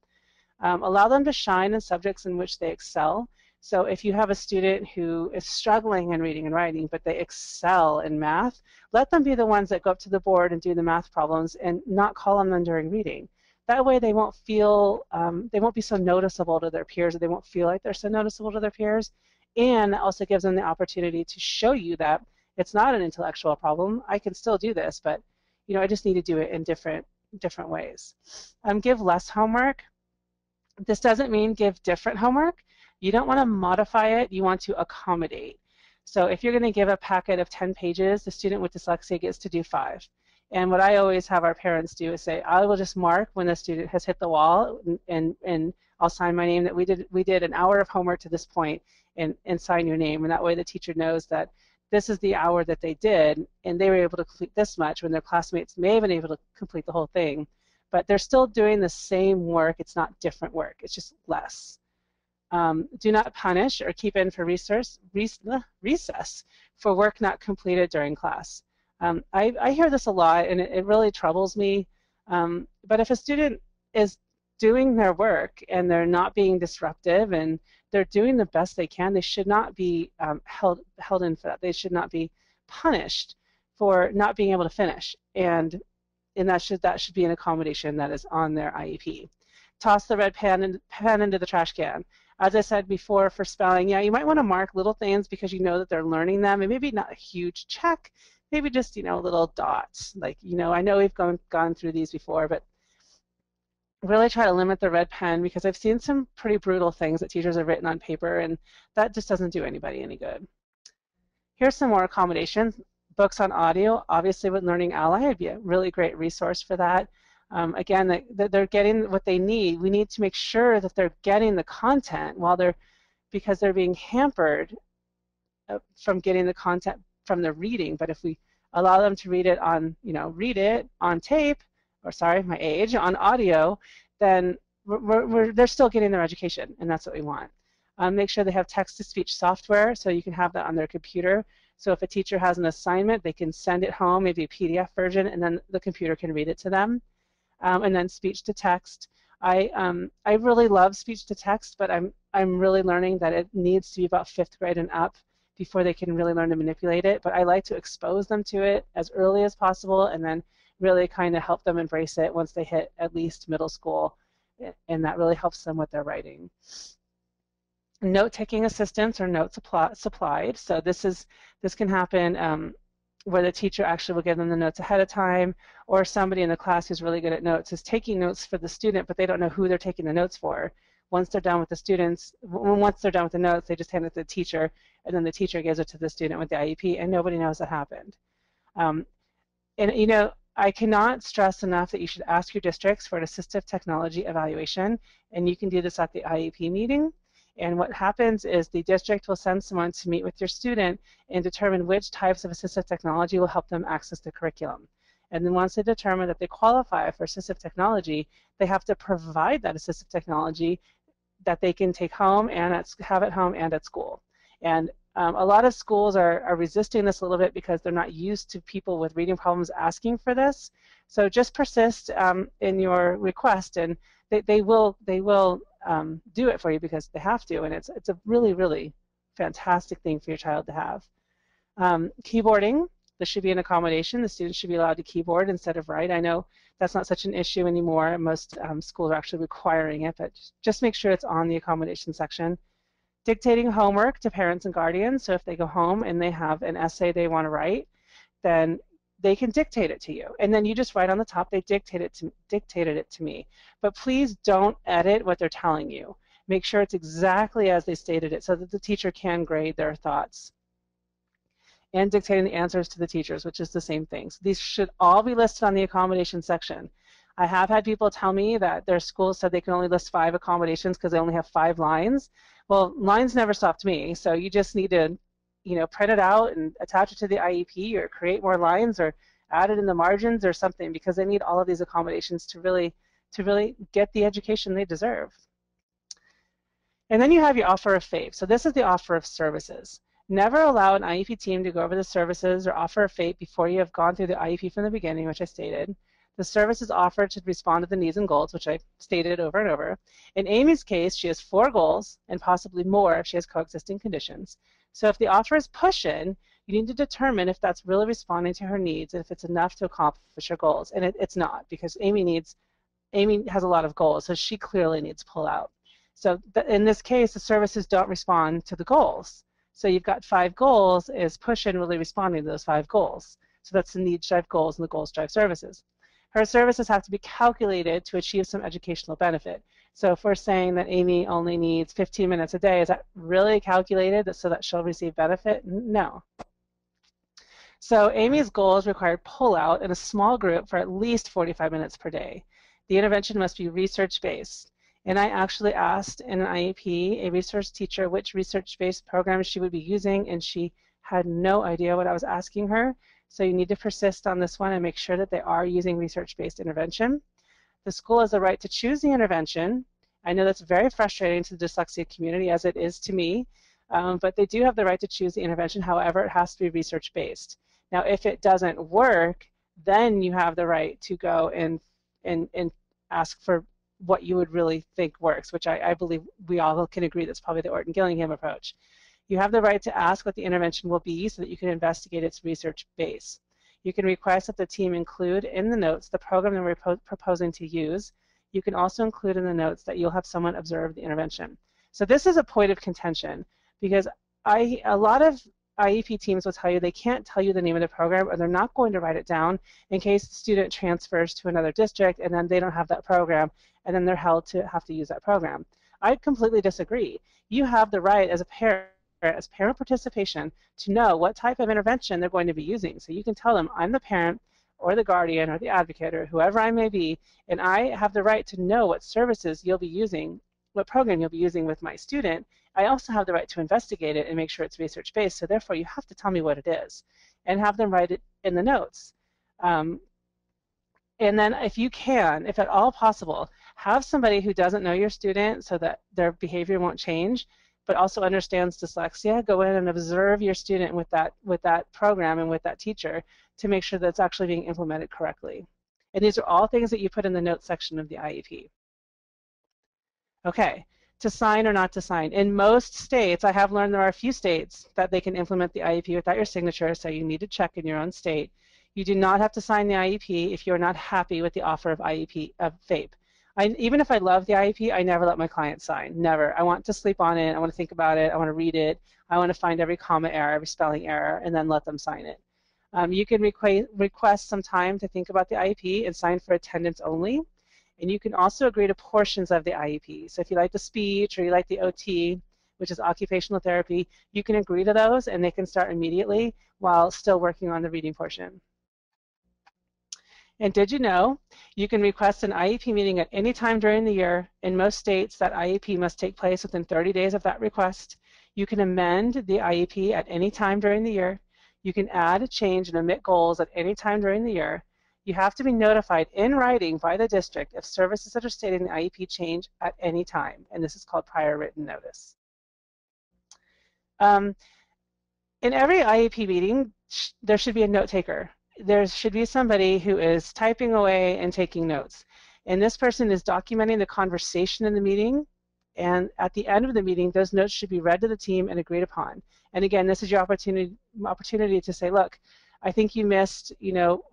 Allow them to shine in subjects in which they excel. So if you have a student who is struggling in reading and writing, but they excel in math, let them be the ones that go up to the board and do the math problems and not call on them during reading. That way they won't feel, they won't be so noticeable to their peers, or they won't feel like they're so noticeable to their peers. And it also gives them the opportunity to show you that it's not an intellectual problem. I can still do this, but I just need to do it in different ways. Give less homework. This doesn't mean give different homework. You don't want to modify it, you want to accommodate. So if you're going to give a packet of 10 pages, the student with dyslexia gets to do 5. And what I always have our parents do is say, I will just mark when the student has hit the wall, and I'll sign my name that we did an hour of homework to this point, and sign your name. And that way the teacher knows that this is the hour that they did, and they were able to complete this much when their classmates may have been able to complete the whole thing. But they're still doing the same work. It's not different work. It's just less. Do not punish or keep in for recess for work not completed during class. I hear this a lot, and it really troubles me. But if a student is doing their work and they're not being disruptive and they're doing the best they can, they should not be held in for that. They should not be punished for not being able to finish. And that should be an accommodation that is on their IEP. Toss the red pen into the trash can. As I said before, for spelling, yeah, you might want to mark little things because you know that they're learning them, and maybe not a huge check, maybe just little dots. Like I know we've gone through these before, but really try to limit the red pen because I've seen some pretty brutal things that teachers have written on paper, and that just doesn't do anybody any good. Here's some more accommodations. Books on audio, obviously with Learning Ally, would be a really great resource for that. Again, that they're getting what they need. We need to make sure that they're getting the content because they're being hampered from getting the content from the reading. But if we allow them to read it on tape, or sorry, my age, on audio, then they're still getting their education, and that's what we want. Make sure they have text-to-speech software so you can have that on their computer. So if a teacher has an assignment, they can send it home, maybe a PDF version, and then the computer can read it to them. And then speech-to-text. I really love speech-to-text, but I'm really learning that it needs to be about 5th grade and up before they can really learn to manipulate it. But I like to expose them to it as early as possible and then really kind of help them embrace it once they hit at least middle school, and that really helps them with their writing. Note-taking assistance or notes supplied. So this can happen where the teacher actually will give them the notes ahead of time, or somebody in the class who's really good at notes is taking notes for the student, but they don't know who they're taking the notes for. Once they're done with the notes, they just hand it to the teacher, and then the teacher gives it to the student with the IEP, and nobody knows it happened. And I cannot stress enough that you should ask your districts for an assistive technology evaluation, and you can do this at the IEP meeting. And what happens is the district will send someone to meet with your student and determine which types of assistive technology will help them access the curriculum. And then once they determine that they qualify for assistive technology, they have to provide that assistive technology that they can take home and have at home and at school. And a lot of schools are resisting this a little bit because they're not used to people with reading problems asking for this. So just persist in your request, and they will do it for you because they have to, and it's a really, really fantastic thing for your child to have. Keyboarding, this should be an accommodation. The students should be allowed to keyboard instead of write. I know that's not such an issue anymore. Most schools are actually requiring it, but just make sure it's on the accommodation section. Dictating homework to parents and guardians. So if they go home and they have an essay they want to write, then they can dictate it to you. And then you just write on the top, they dictated it to me. But please don't edit what they're telling you. Make sure it's exactly as they stated it so that the teacher can grade their thoughts. And dictating the answers to the teachers, which is the same thing. So these should all be listed on the accommodation section. I have had people tell me that their school said they can only list 5 accommodations because they only have 5 lines. Well, lines never stopped me, so you just need to print it out and attach it to the IEP or create more lines or add it in the margins or something, because they need all of these accommodations to really get the education they deserve. And then you have your offer of FAPE. So this is the offer of services. Never allow an IEP team to go over the services or offer of FAPE before you have gone through the IEP from the beginning, which I stated. The services offered should respond to the needs and goals, which I stated over and over. In Amy's case, she has 4 goals and possibly more if she has coexisting conditions. So if the offer is push-in, you need to determine if that's really responding to her needs and if it's enough to accomplish her goals. And it's not, because Amy has a lot of goals, so she clearly needs pull-out. So in this case, the services don't respond to the goals. So you've got 5 goals. Is push-in really responding to those 5 goals? So that's the needs drive goals and the goals drive services. Her services have to be calculated to achieve some educational benefit. So if we're saying that Amy only needs 15 minutes a day, is that really calculated so that she'll receive benefit? No. So Amy's goals require pull-out in a small group for at least 45 minutes per day. The intervention must be research-based. And I actually asked in an IEP a research teacher which research-based programs she would be using, and she had no idea what I was asking her. So you need to persist on this one and make sure that they are using research-based intervention. The school has the right to choose the intervention. I know that's very frustrating to the dyslexia community, as it is to me, but they do have the right to choose the intervention. However, it has to be research-based. Now, if it doesn't work, then you have the right to go and ask for what you would really think works, which I believe we all can agree that's probably the Orton-Gillingham approach. You have the right to ask what the intervention will be so that you can investigate its research base. You can request that the team include in the notes the program that we're proposing to use. You can also include in the notes that you'll have someone observe the intervention. So this is a point of contention, because a lot of IEP teams will tell you they can't tell you the name of the program, or they're not going to write it down in case the student transfers to another district and then they don't have that program, and then they're held to have to use that program. I completely disagree. You have the right as a parent, as parent participation, to know what type of intervention they're going to be using. So you can tell them, I'm the parent or the guardian or the advocate or whoever I may be, and I have the right to know what services you'll be using, what program you'll be using with my student. I also have the right to investigate it and make sure it's research-based, so therefore you have to tell me what it is and have them write it in the notes. And then if you can, if at all possible, have somebody who doesn't know your student so that their behavior won't change, but also understands dyslexia, go in and observe your student with that program and with that teacher to make sure that it's actually being implemented correctly. And these are all things that you put in the notes section of the IEP. Okay, to sign or not to sign. In most states, I have learned there are a few states that they can implement the IEP without your signature, so you need to check in your own state. You do not have to sign the IEP if you're not happy with the offer of FAPE. Even if I love the IEP, I never let my clients sign, never. I want to sleep on it, I want to think about it, I want to read it, I want to find every comma error, every spelling error, and then let them sign it. You can request some time to think about the IEP and sign for attendance only. And you can also agree to portions of the IEP. So if you like the speech or you like the OT, which is occupational therapy, you can agree to those and they can start immediately while still working on the reading portion. And did you know you can request an IEP meeting at any time during the year? In most states, that IEP must take place within 30 days of that request. You can amend the IEP at any time during the year. You can add, change, and omit goals at any time during the year. You have to be notified in writing by the district if services that are stated in the IEP change at any time, and this is called prior written notice. In every IEP meeting, there should be a note taker. There should be somebody who is typing away and taking notes. And this person is documenting the conversation in the meeting, and at the end of the meeting, those notes should be read to the team and agreed upon. And again, this is your opportunity to say, look, I think you missed,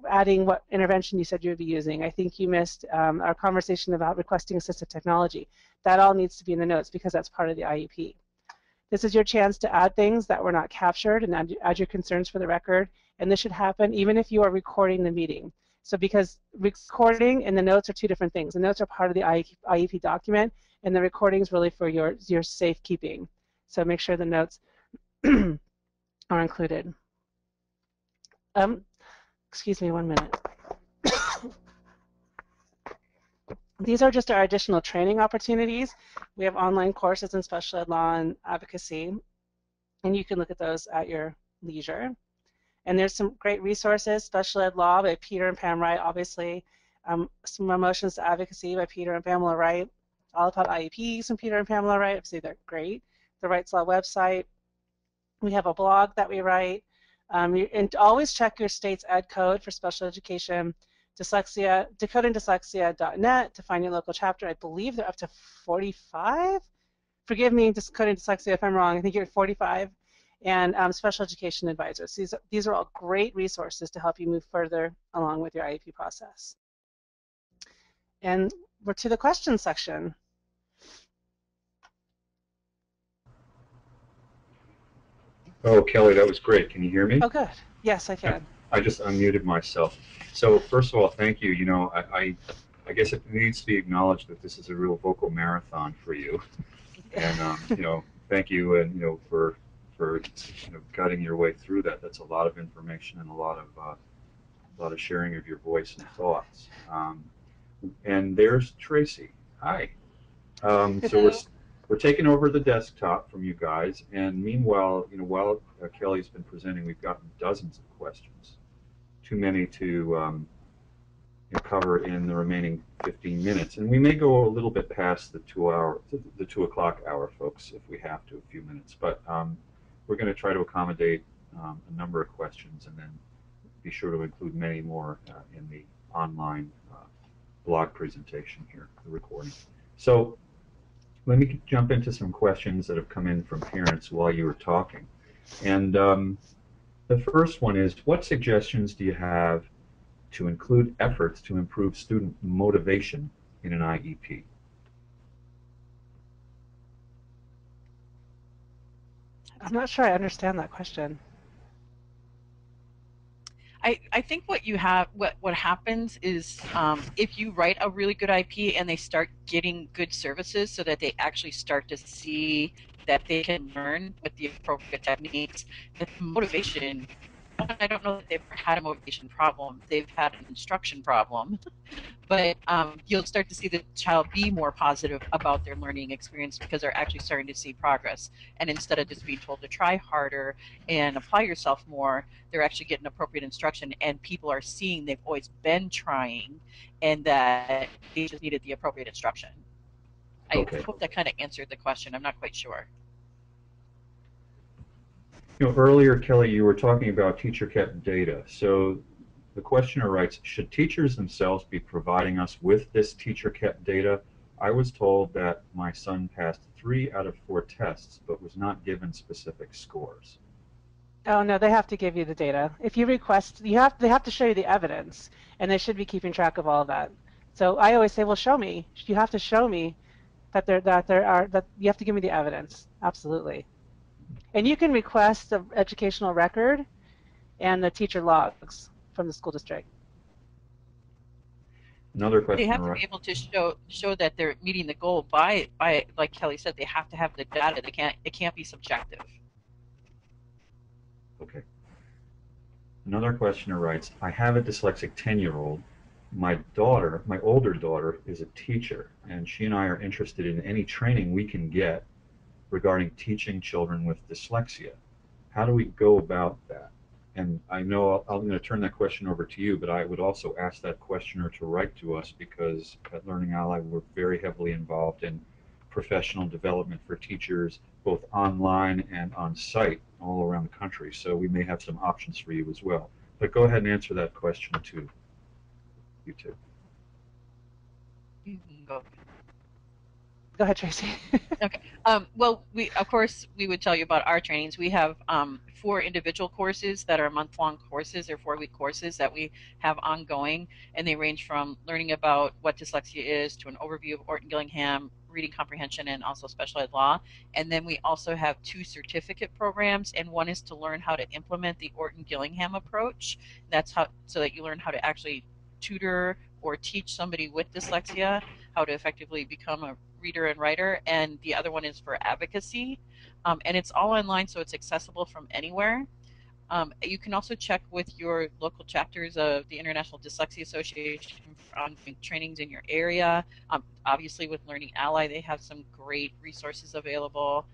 adding what intervention you said you would be using. I think you missed our conversation about requesting assistive technology. That all needs to be in the notes because that's part of the IEP. This is your chance to add things that were not captured and add your concerns for the record. And this should happen even if you are recording the meeting. So because recording and the notes are two different things. The notes are part of the IEP document, and the recording is really for your safekeeping. So make sure the notes are included. Excuse me 1 minute. These are just our additional training opportunities. We have online courses in special ed law and advocacy, and you can look at those at your leisure. And there's some great resources, Special Ed Law by Peter and Pam Wright, obviously, some Emotions to Advocacy by Peter and Pamela Wright, All About IEPs from Peter and Pamela Wright, obviously they're great. The Wright's Law website. We have a blog that we write. And always check your state's ed code for special education. Dyslexia, decodingdyslexia.net to find your local chapter. I believe they're up to 45. Forgive me, Decoding Dyslexia if I'm wrong. I think you're at 45. And special education advisors. These are all great resources to help you move further along with your IEP process. And we're to the questions section. Oh, Kelly, that was great. Can you hear me? Oh, good. Yes, I can. I just unmuted myself. So first of all, thank you. I guess it needs to be acknowledged that this is a real vocal marathon for you. And thank you, and for cutting your way through that. That's a lot of information and a lot of sharing of your voice and thoughts. And there's Tracy. Hi. So we're taking over the desktop from you guys, and meanwhile, while Kelly's been presenting, we've gotten dozens of questions. Too many to cover in the remaining 15 minutes, and we may go a little bit past the 2 o'clock hour, folks, if we have to, a few minutes. But we're going to try to accommodate a number of questions, and then be sure to include many more in the online blog presentation here, the recording. So let me jump into some questions that have come in from parents while you were talking. And the first one is, what suggestions do you have to include efforts to improve student motivation in an IEP? I'm not sure I understand that question. I think what happens is if you write a really good IP and they start getting good services so that they actually start to see that they can learn with the appropriate techniques, the motivation. I don't know that they've had a motivation problem. They've had an instruction problem, but you'll start to see the child be more positive about their learning experience because they're actually starting to see progress. And instead of just being told to try harder and apply yourself more, they're actually getting appropriate instruction, and people are seeing they've always been trying and that they just needed the appropriate instruction. I Okay. hope that kind of answered the question. I'm not quite sure. Earlier, Kelly, you were talking about teacher kept data. So the questioner writes, should teachers themselves be providing us with this teacher kept data? I was told that my son passed 3 out of 4 tests, but was not given specific scores. Oh no, they have to give you the data. If you request, they have to show you the evidence, and they should be keeping track of all of that. So I always say, well, show me. You have to show me that you have to give me the evidence. Absolutely. And you can request the educational record and the teacher logs from the school district. Another They have questioner to be writes, able to show that they're meeting the goal by like Kelly said, they have to have the data. It can't be subjective. okay. Another questioner writes, I have a dyslexic 10-year-old. My older daughter, is a teacher, and she and I are interested in any training we can get regarding teaching children with dyslexia. How do we go about that? And I know I'm going to turn that question over to you, but I would also ask that questioner to write to us because at Learning Ally we're very heavily involved in professional development for teachers, both online and on site all around the country. So we may have some options for you as well. But go ahead and answer that question too, you two. You can go. Go ahead, Tracy. Okay. Well, we of course we would tell you about our trainings. We have 4 individual courses that are month-long courses or 4-week courses that we have ongoing, and they range from learning about what dyslexia is to an overview of Orton Gillingham, reading comprehension, and also special ed law. And then we also have 2 certificate programs, and one is to learn how to implement the Orton Gillingham approach. That's how so that you learn how to actually tutor or teach somebody with dyslexia how to effectively become a reader and writer, and the other one is for advocacy. And it's all online, so it's accessible from anywhere. You can also check with your local chapters of the International Dyslexia Association for ongoing trainings in your area. Obviously, with Learning Ally, they have some great resources available.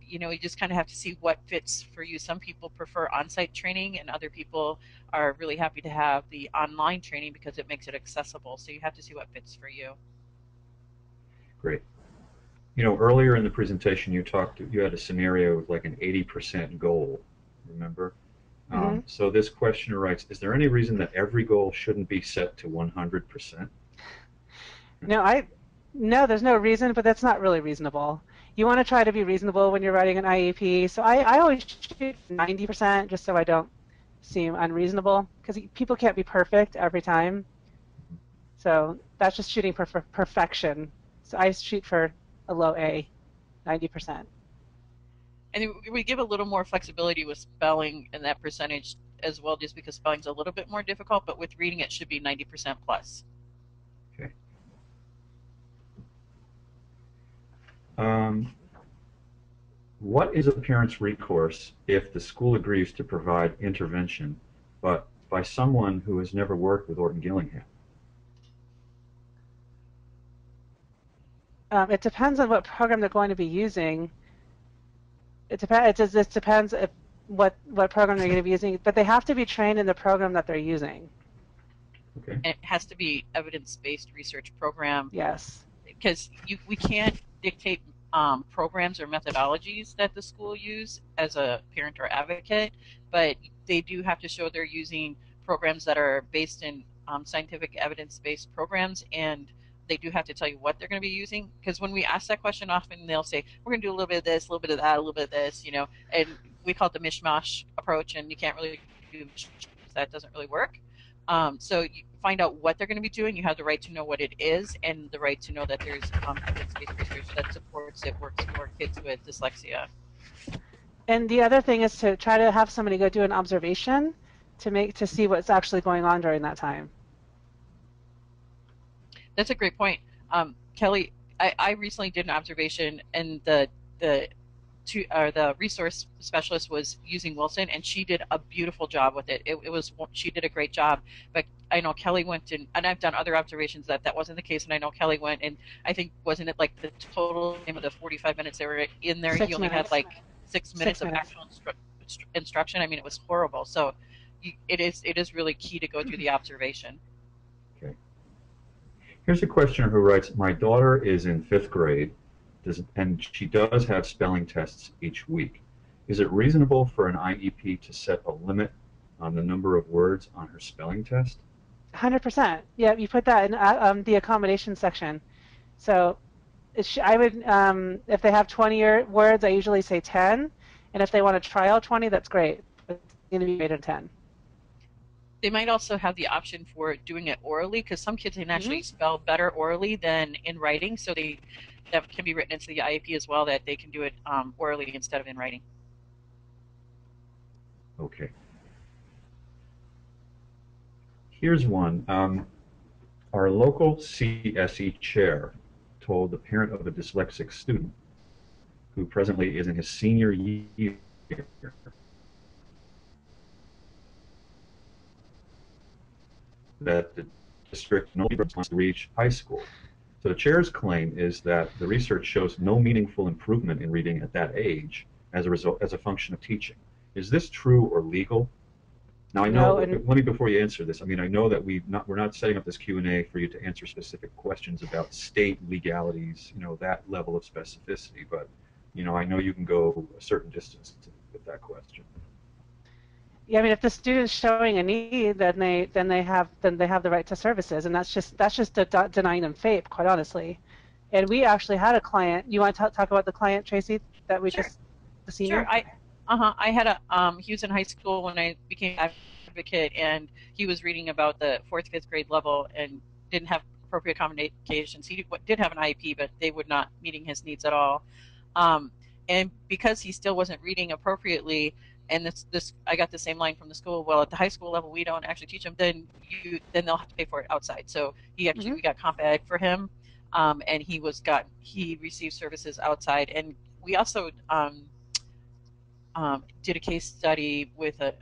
You just kind of have to see what fits for you. Some people prefer on-site training, and other people are really happy to have the online training because it makes it accessible. So you have to see what fits for you. Great. Earlier in the presentation you had a scenario with like an 80% goal, remember? Mm-hmm. So this questioner writes, is there any reason that every goal shouldn't be set to 100%? No, there's no reason, but that's not really reasonable. You want to try to be reasonable when you're writing an IEP. So I always shoot 90% just so I don't seem unreasonable because people can't be perfect every time. So that's just shooting for perfection. So I shoot for a low A, 90%. And we give a little more flexibility with spelling in that percentage as well, just because spelling's a little bit more difficult, but with reading it should be 90% plus. Okay. Um, what is a parent's recourse if the school agrees to provide intervention, but by someone who has never worked with Orton Gillingham? It depends on what program they're going to be using. It depends if what program they're going to be using, but they have to be trained in the program that they're using. Okay. And it has to be evidence-based research program. Yes. Because we can't dictate programs or methodologies that the school use as a parent or advocate, but they do have to show they're using programs that are based in scientific evidence-based programs, and they do have to tell you what they're going to be using. Because when we ask that question, often they'll say, we're going to do a little bit of this, a little bit of that, a little bit of this, and we call it the mishmash approach, and you can't really do that doesn't really work. So you find out what they're going to be doing. You have the right to know what it is and the right to know that there's evidence-based research that supports it works for kids with dyslexia. And the other thing is to try to have somebody go do an observation to see what's actually going on during that time. That's a great point. Kelly, I recently did an observation, and the the resource specialist was using Wilson, and she did a beautiful job with it. It was she did a great job. But I know Kelly went and I've done other observations that wasn't the case, and I know Kelly went and I think wasn't it like the total time of the 45 minutes they were in there, he only had like 6 minutes of actual instruction. I mean, it was horrible. So it is really key to go through the observation. Okay. Here's a questioner who writes, my daughter is in 5th grade and she does have spelling tests each week. Is it reasonable for an IEP to set a limit on the number of words on her spelling test? 100%. Yeah, you put that in the accommodation section. So I would, if they have 20 words, I usually say 10. And if they want to try out 20, that's great. It's going to be 8 or 10. They might also have the option for doing it orally, because some kids can actually spell better orally than in writing. So that can be written into the IEP as well, that they can do it orally instead of in writing. Okay. Here's one. Our local CSE chair told the parent of a dyslexic student who presently is in his senior year that the district no longer wants to reach high school. So the chair's claim is that the research shows no meaningful improvement in reading at that age as a function of teaching. Is this true or legal? Now I know. Let me, before you answer this, I mean, I know that we're not setting up this Q&A for you to answer specific questions about state legalities, that level of specificity. But I know you can go a certain distance with that question. Yeah, I mean, if the student's showing a need, then they have the right to services, and that's just denying them FAPE, quite honestly. And we actually had a client. You want to talk about the client, Tracy, that we just the senior? Sure. I had he was in high school when I became an advocate, and he was reading about the 4th, 5th grade level and didn't have appropriate accommodations. He did have an IEP, but they would not meeting his needs at all. And because he still wasn't reading appropriately, and this I got the same line from the school. Well, at the high school level, we don't actually teach them. Then they'll have to pay for it outside. So we got comp ed for him, and he received services outside. And we also did a case study with a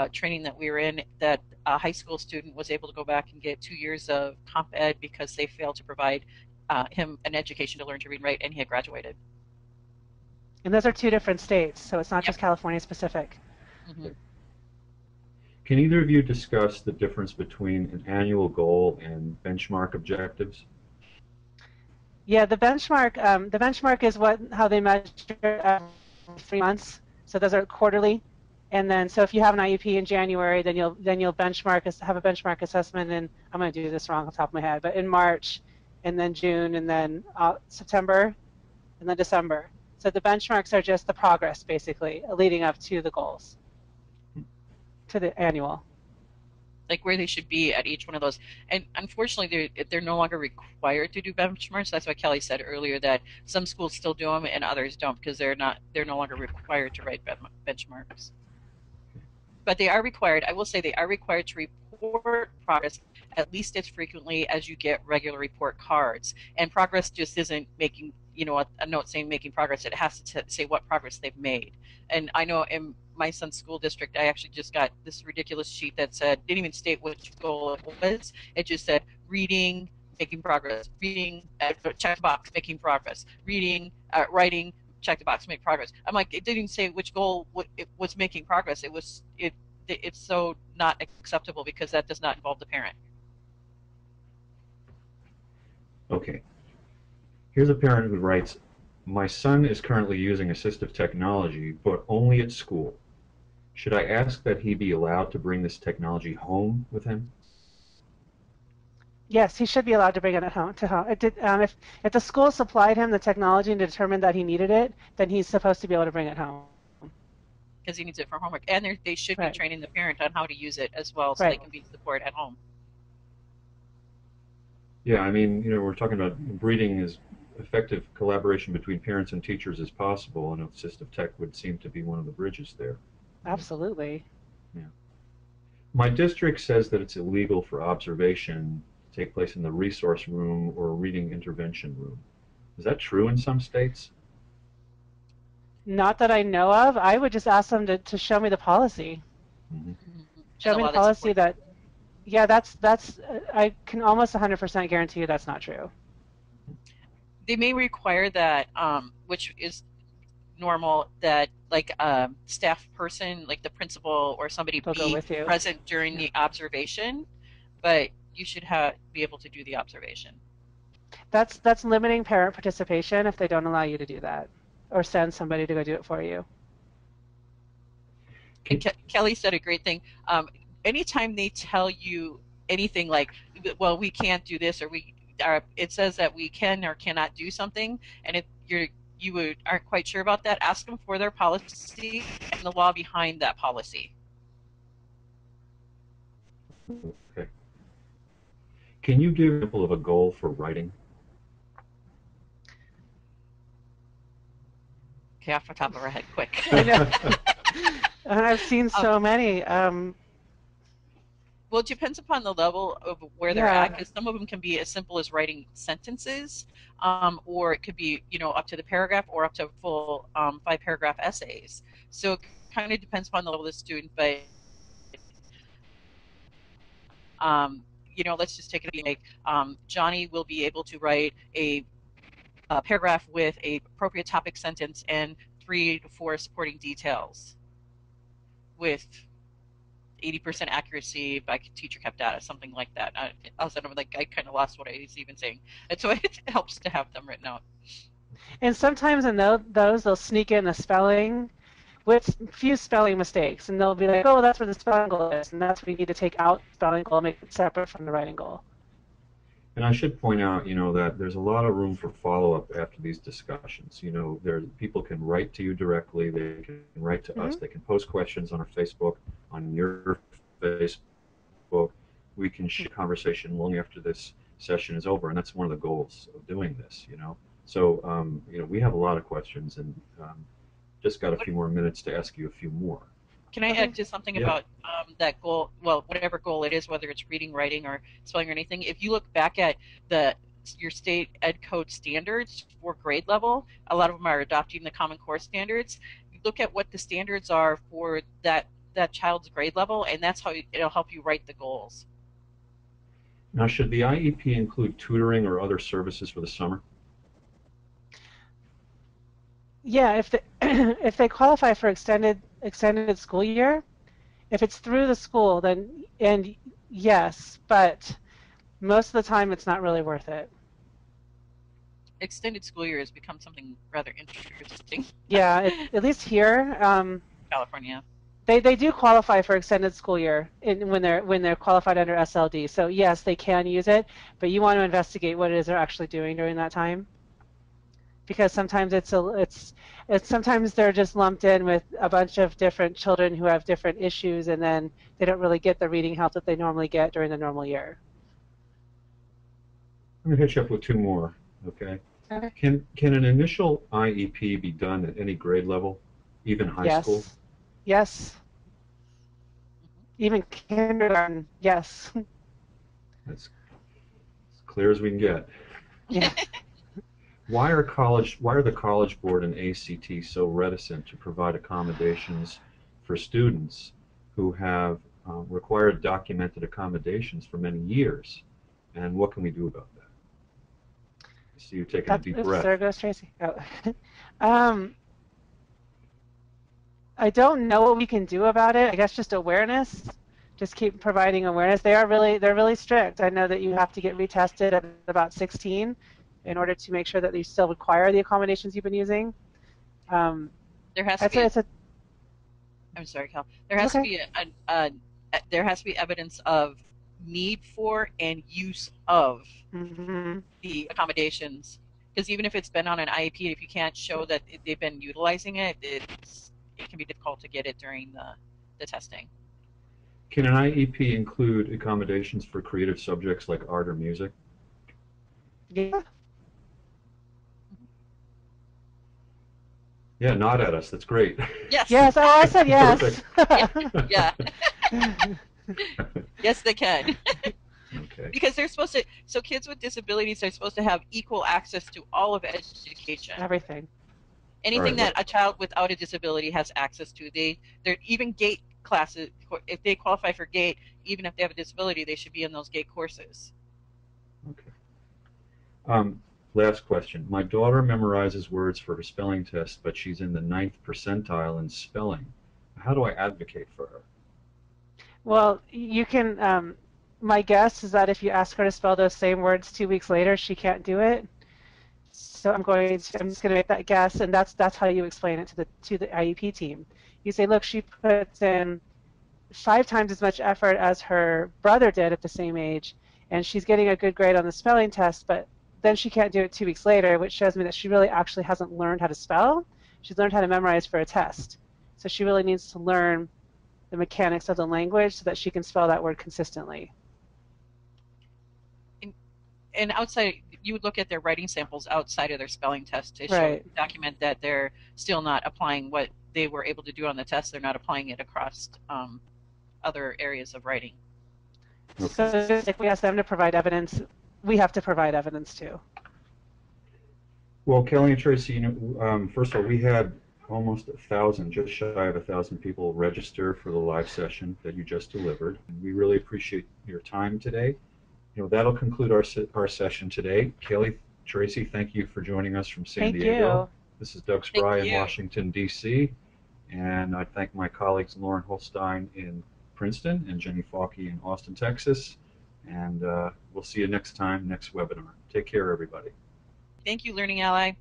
training that we were in, that a high school student was able to go back and get 2 years of comp ed because they failed to provide him an education to learn to read and write, and he had graduated. And those are 2 different states, so it's not just California specific. Mm-hmm. Can either of you discuss the difference between an annual goal and benchmark objectives? Yeah, the benchmark is how they measure 3 months. So those are quarterly, and then so if you have an IEP in January, then you'll have a benchmark assessment, and I'm going to do this wrong off the top of my head, but in March, and then June, and then September, and then December. So the benchmarks are just the progress, basically, leading up to the goals, to the annual. Like where they should be at each one of those. And unfortunately, they're no longer required to do benchmarks. That's why Kelly said earlier that some schools still do them and others don't, because they're no longer required to write benchmarks. But they are required. I will say they are required to report progress at least as frequently as you get regular report cards. And progress just isn't making, a note saying making progress. It has to say what progress they've made. And I know in my son's school district, I actually just got this ridiculous sheet that didn't even state which goal it was. It just said reading, making progress, reading, check the box, making progress, reading, writing, check the box, make progress. I'm like, it didn't say which goal it was making progress. It's so not acceptable because that does not involve the parent. Okay. Here's a parent who writes, my son is currently using assistive technology, but only at school. Should I ask that he be allowed to bring this technology home with him? Yes, he should be allowed to bring it home. If the school supplied him the technology and determined that he needed it, then he's supposed to be able to bring it home. Because he needs it for homework. And they should be training the parent on how to use it as well, so they can be support at home. Yeah, I mean, we're talking about breeding as effective collaboration between parents and teachers as possible, and assistive tech would seem to be one of the bridges there. Absolutely. Yeah. My district says that it's illegal for observation to take place in the resource room or reading intervention room. Is that true in some states? Not that I know of. I would just ask them to show me the policy. Mm-hmm. In Show the me the law, that's policy important. that, yeah, that's I can almost 100% guarantee you that's not true. They may require that, which is normal, that like a staff person, like the principal or somebody, They'll go be with you. present during Yeah. the observation, but you should be able to do the observation. That's limiting parent participation if they don't allow you to do that or send somebody to go do it for you. And Can, Kelly said a great thing. Anytime they tell you anything like, well, we can't do this, or it says that we can or cannot do something, and if aren't quite sure about that, ask them for their policy and the law behind that policy. okay. Can you give an example of a goal for writing? Okay, off the top of our head, quick. I know. And I've seen so many. Well, it depends upon the level of where they're at, Yeah. because some of them can be as simple as writing sentences, or it could be, up to the paragraph or up to full 5-paragraph essays. So it kind of depends upon the level of the student, but let's just take it like Johnny will be able to write a paragraph with a appropriate topic sentence and 3 to 4 supporting details with 80% accuracy by teacher kept data, something like that. All of a sudden, I'm like, I kind of lost what I was even saying. And so it helps to have them written out. And sometimes in those they'll sneak in a spelling with few spelling mistakes, and they'll be like, "Oh, that's where the spelling goal is," and that's where you need to take out the spelling goal, and make it separate from the writing goal. And I should point out, that there's a lot of room for follow-up after these discussions. People can write to you directly. They can write to us. Mm-hmm. They can post questions on our Facebook, on your Facebook. We can share conversation long after this session is over, and that's one of the goals of doing this. So, we have a lot of questions, and just got a few more minutes to ask you a few more. Can I Okay. add just something Yeah. about that goal? Well, whatever goal it is, whether it's reading, writing, or spelling or anything, if you look back at your state ed code standards for grade level, a lot of them are adopting the Common Core standards. You look at what the standards are for that child's grade level, and that's how it'll help you write the goals. Now, should the IEP include tutoring or other services for the summer? Yeah, if if they qualify for extended school year, if it's through the school, then and yes, but most of the time it's not really worth it. Extended school year has become something rather interesting. Yeah, at least here, California. they do qualify for extended school year when they're qualified under SLD. So yes, they can use it, but you want to investigate what it is they're actually doing during that time, because sometimes it's sometimes they're just lumped in with a bunch of different children who have different issues, and then they don't really get the reading help that they normally get during the normal year. I'm going to hit you up with two more, okay? Okay. Can an initial IEP be done at any grade level, even high school? Yes. Even kindergarten, yes. That's as clear as we can get. Yeah. Why are the College Board and ACT so reticent to provide accommodations for students who have required documented accommodations for many years? And what can we do about that? I see you taking a deep breath. There goes Tracy. Oh. I don't know what we can do about it. I guess just awareness. Just keep providing awareness. They're really strict. I know that you have to get retested at about 16 in order to make sure that you still require the accommodations you've been using. There has to be. It's a, I'm sorry, Cal. There has to be there has to be evidence of need for and use of the accommodations. Because even if it's been on an IEP, if you can't show that they've been utilizing it, it can be difficult to get it during the testing. Can an IEP include accommodations for creative subjects like art or music? Yeah. Yeah, nod at us. That's great. Yes. Yes. Oh, I said yes. Yeah. Yes, they can. Okay. Because they're supposed to, so kids with disabilities are supposed to have equal access to all of education. Everything. All Anything right. that a child without a disability has access to. They're even gate classes. If they qualify for gate, even if they have a disability, they should be in those gate courses. Okay. Last question. My daughter memorizes words for her spelling test, but she's in the 9th percentile in spelling. How do I advocate for her? Well, you can, my guess is that if you ask her to spell those same words 2 weeks later, she can't do it. So I'm just going to make that guess, and that's how you explain it to the IEP team. You say, look, she puts in 5 times as much effort as her brother did at the same age, and she's getting a good grade on the spelling test, but then she can't do it 2 weeks later, which shows me that she really actually hasn't learned how to spell. She's learned how to memorize for a test. So she really needs to learn the mechanics of the language so that she can spell that word consistently. And outside, you would look at their writing samples outside of their spelling test to show, Right. document that they're still not applying what they were able to do on the test. They're not applying it across other areas of writing. Okay. So just like we ask them to provide evidence, we have to provide evidence too. Well, Kelly and Tracy, first of all, we had almost 1,000, just shy of 1,000 people register for the live session that you just delivered. And we really appreciate your time today. That'll conclude our session today. Kelly, Tracy, thank you for joining us from San Thank Diego. you. This is Doug Thank Spry in you. Washington, D.C. And I thank my colleagues Lauren Holstein in Princeton and Jenny Falke in Austin, Texas. And we'll see you next time, next webinar. Take care, everybody. Thank you, Learning Ally.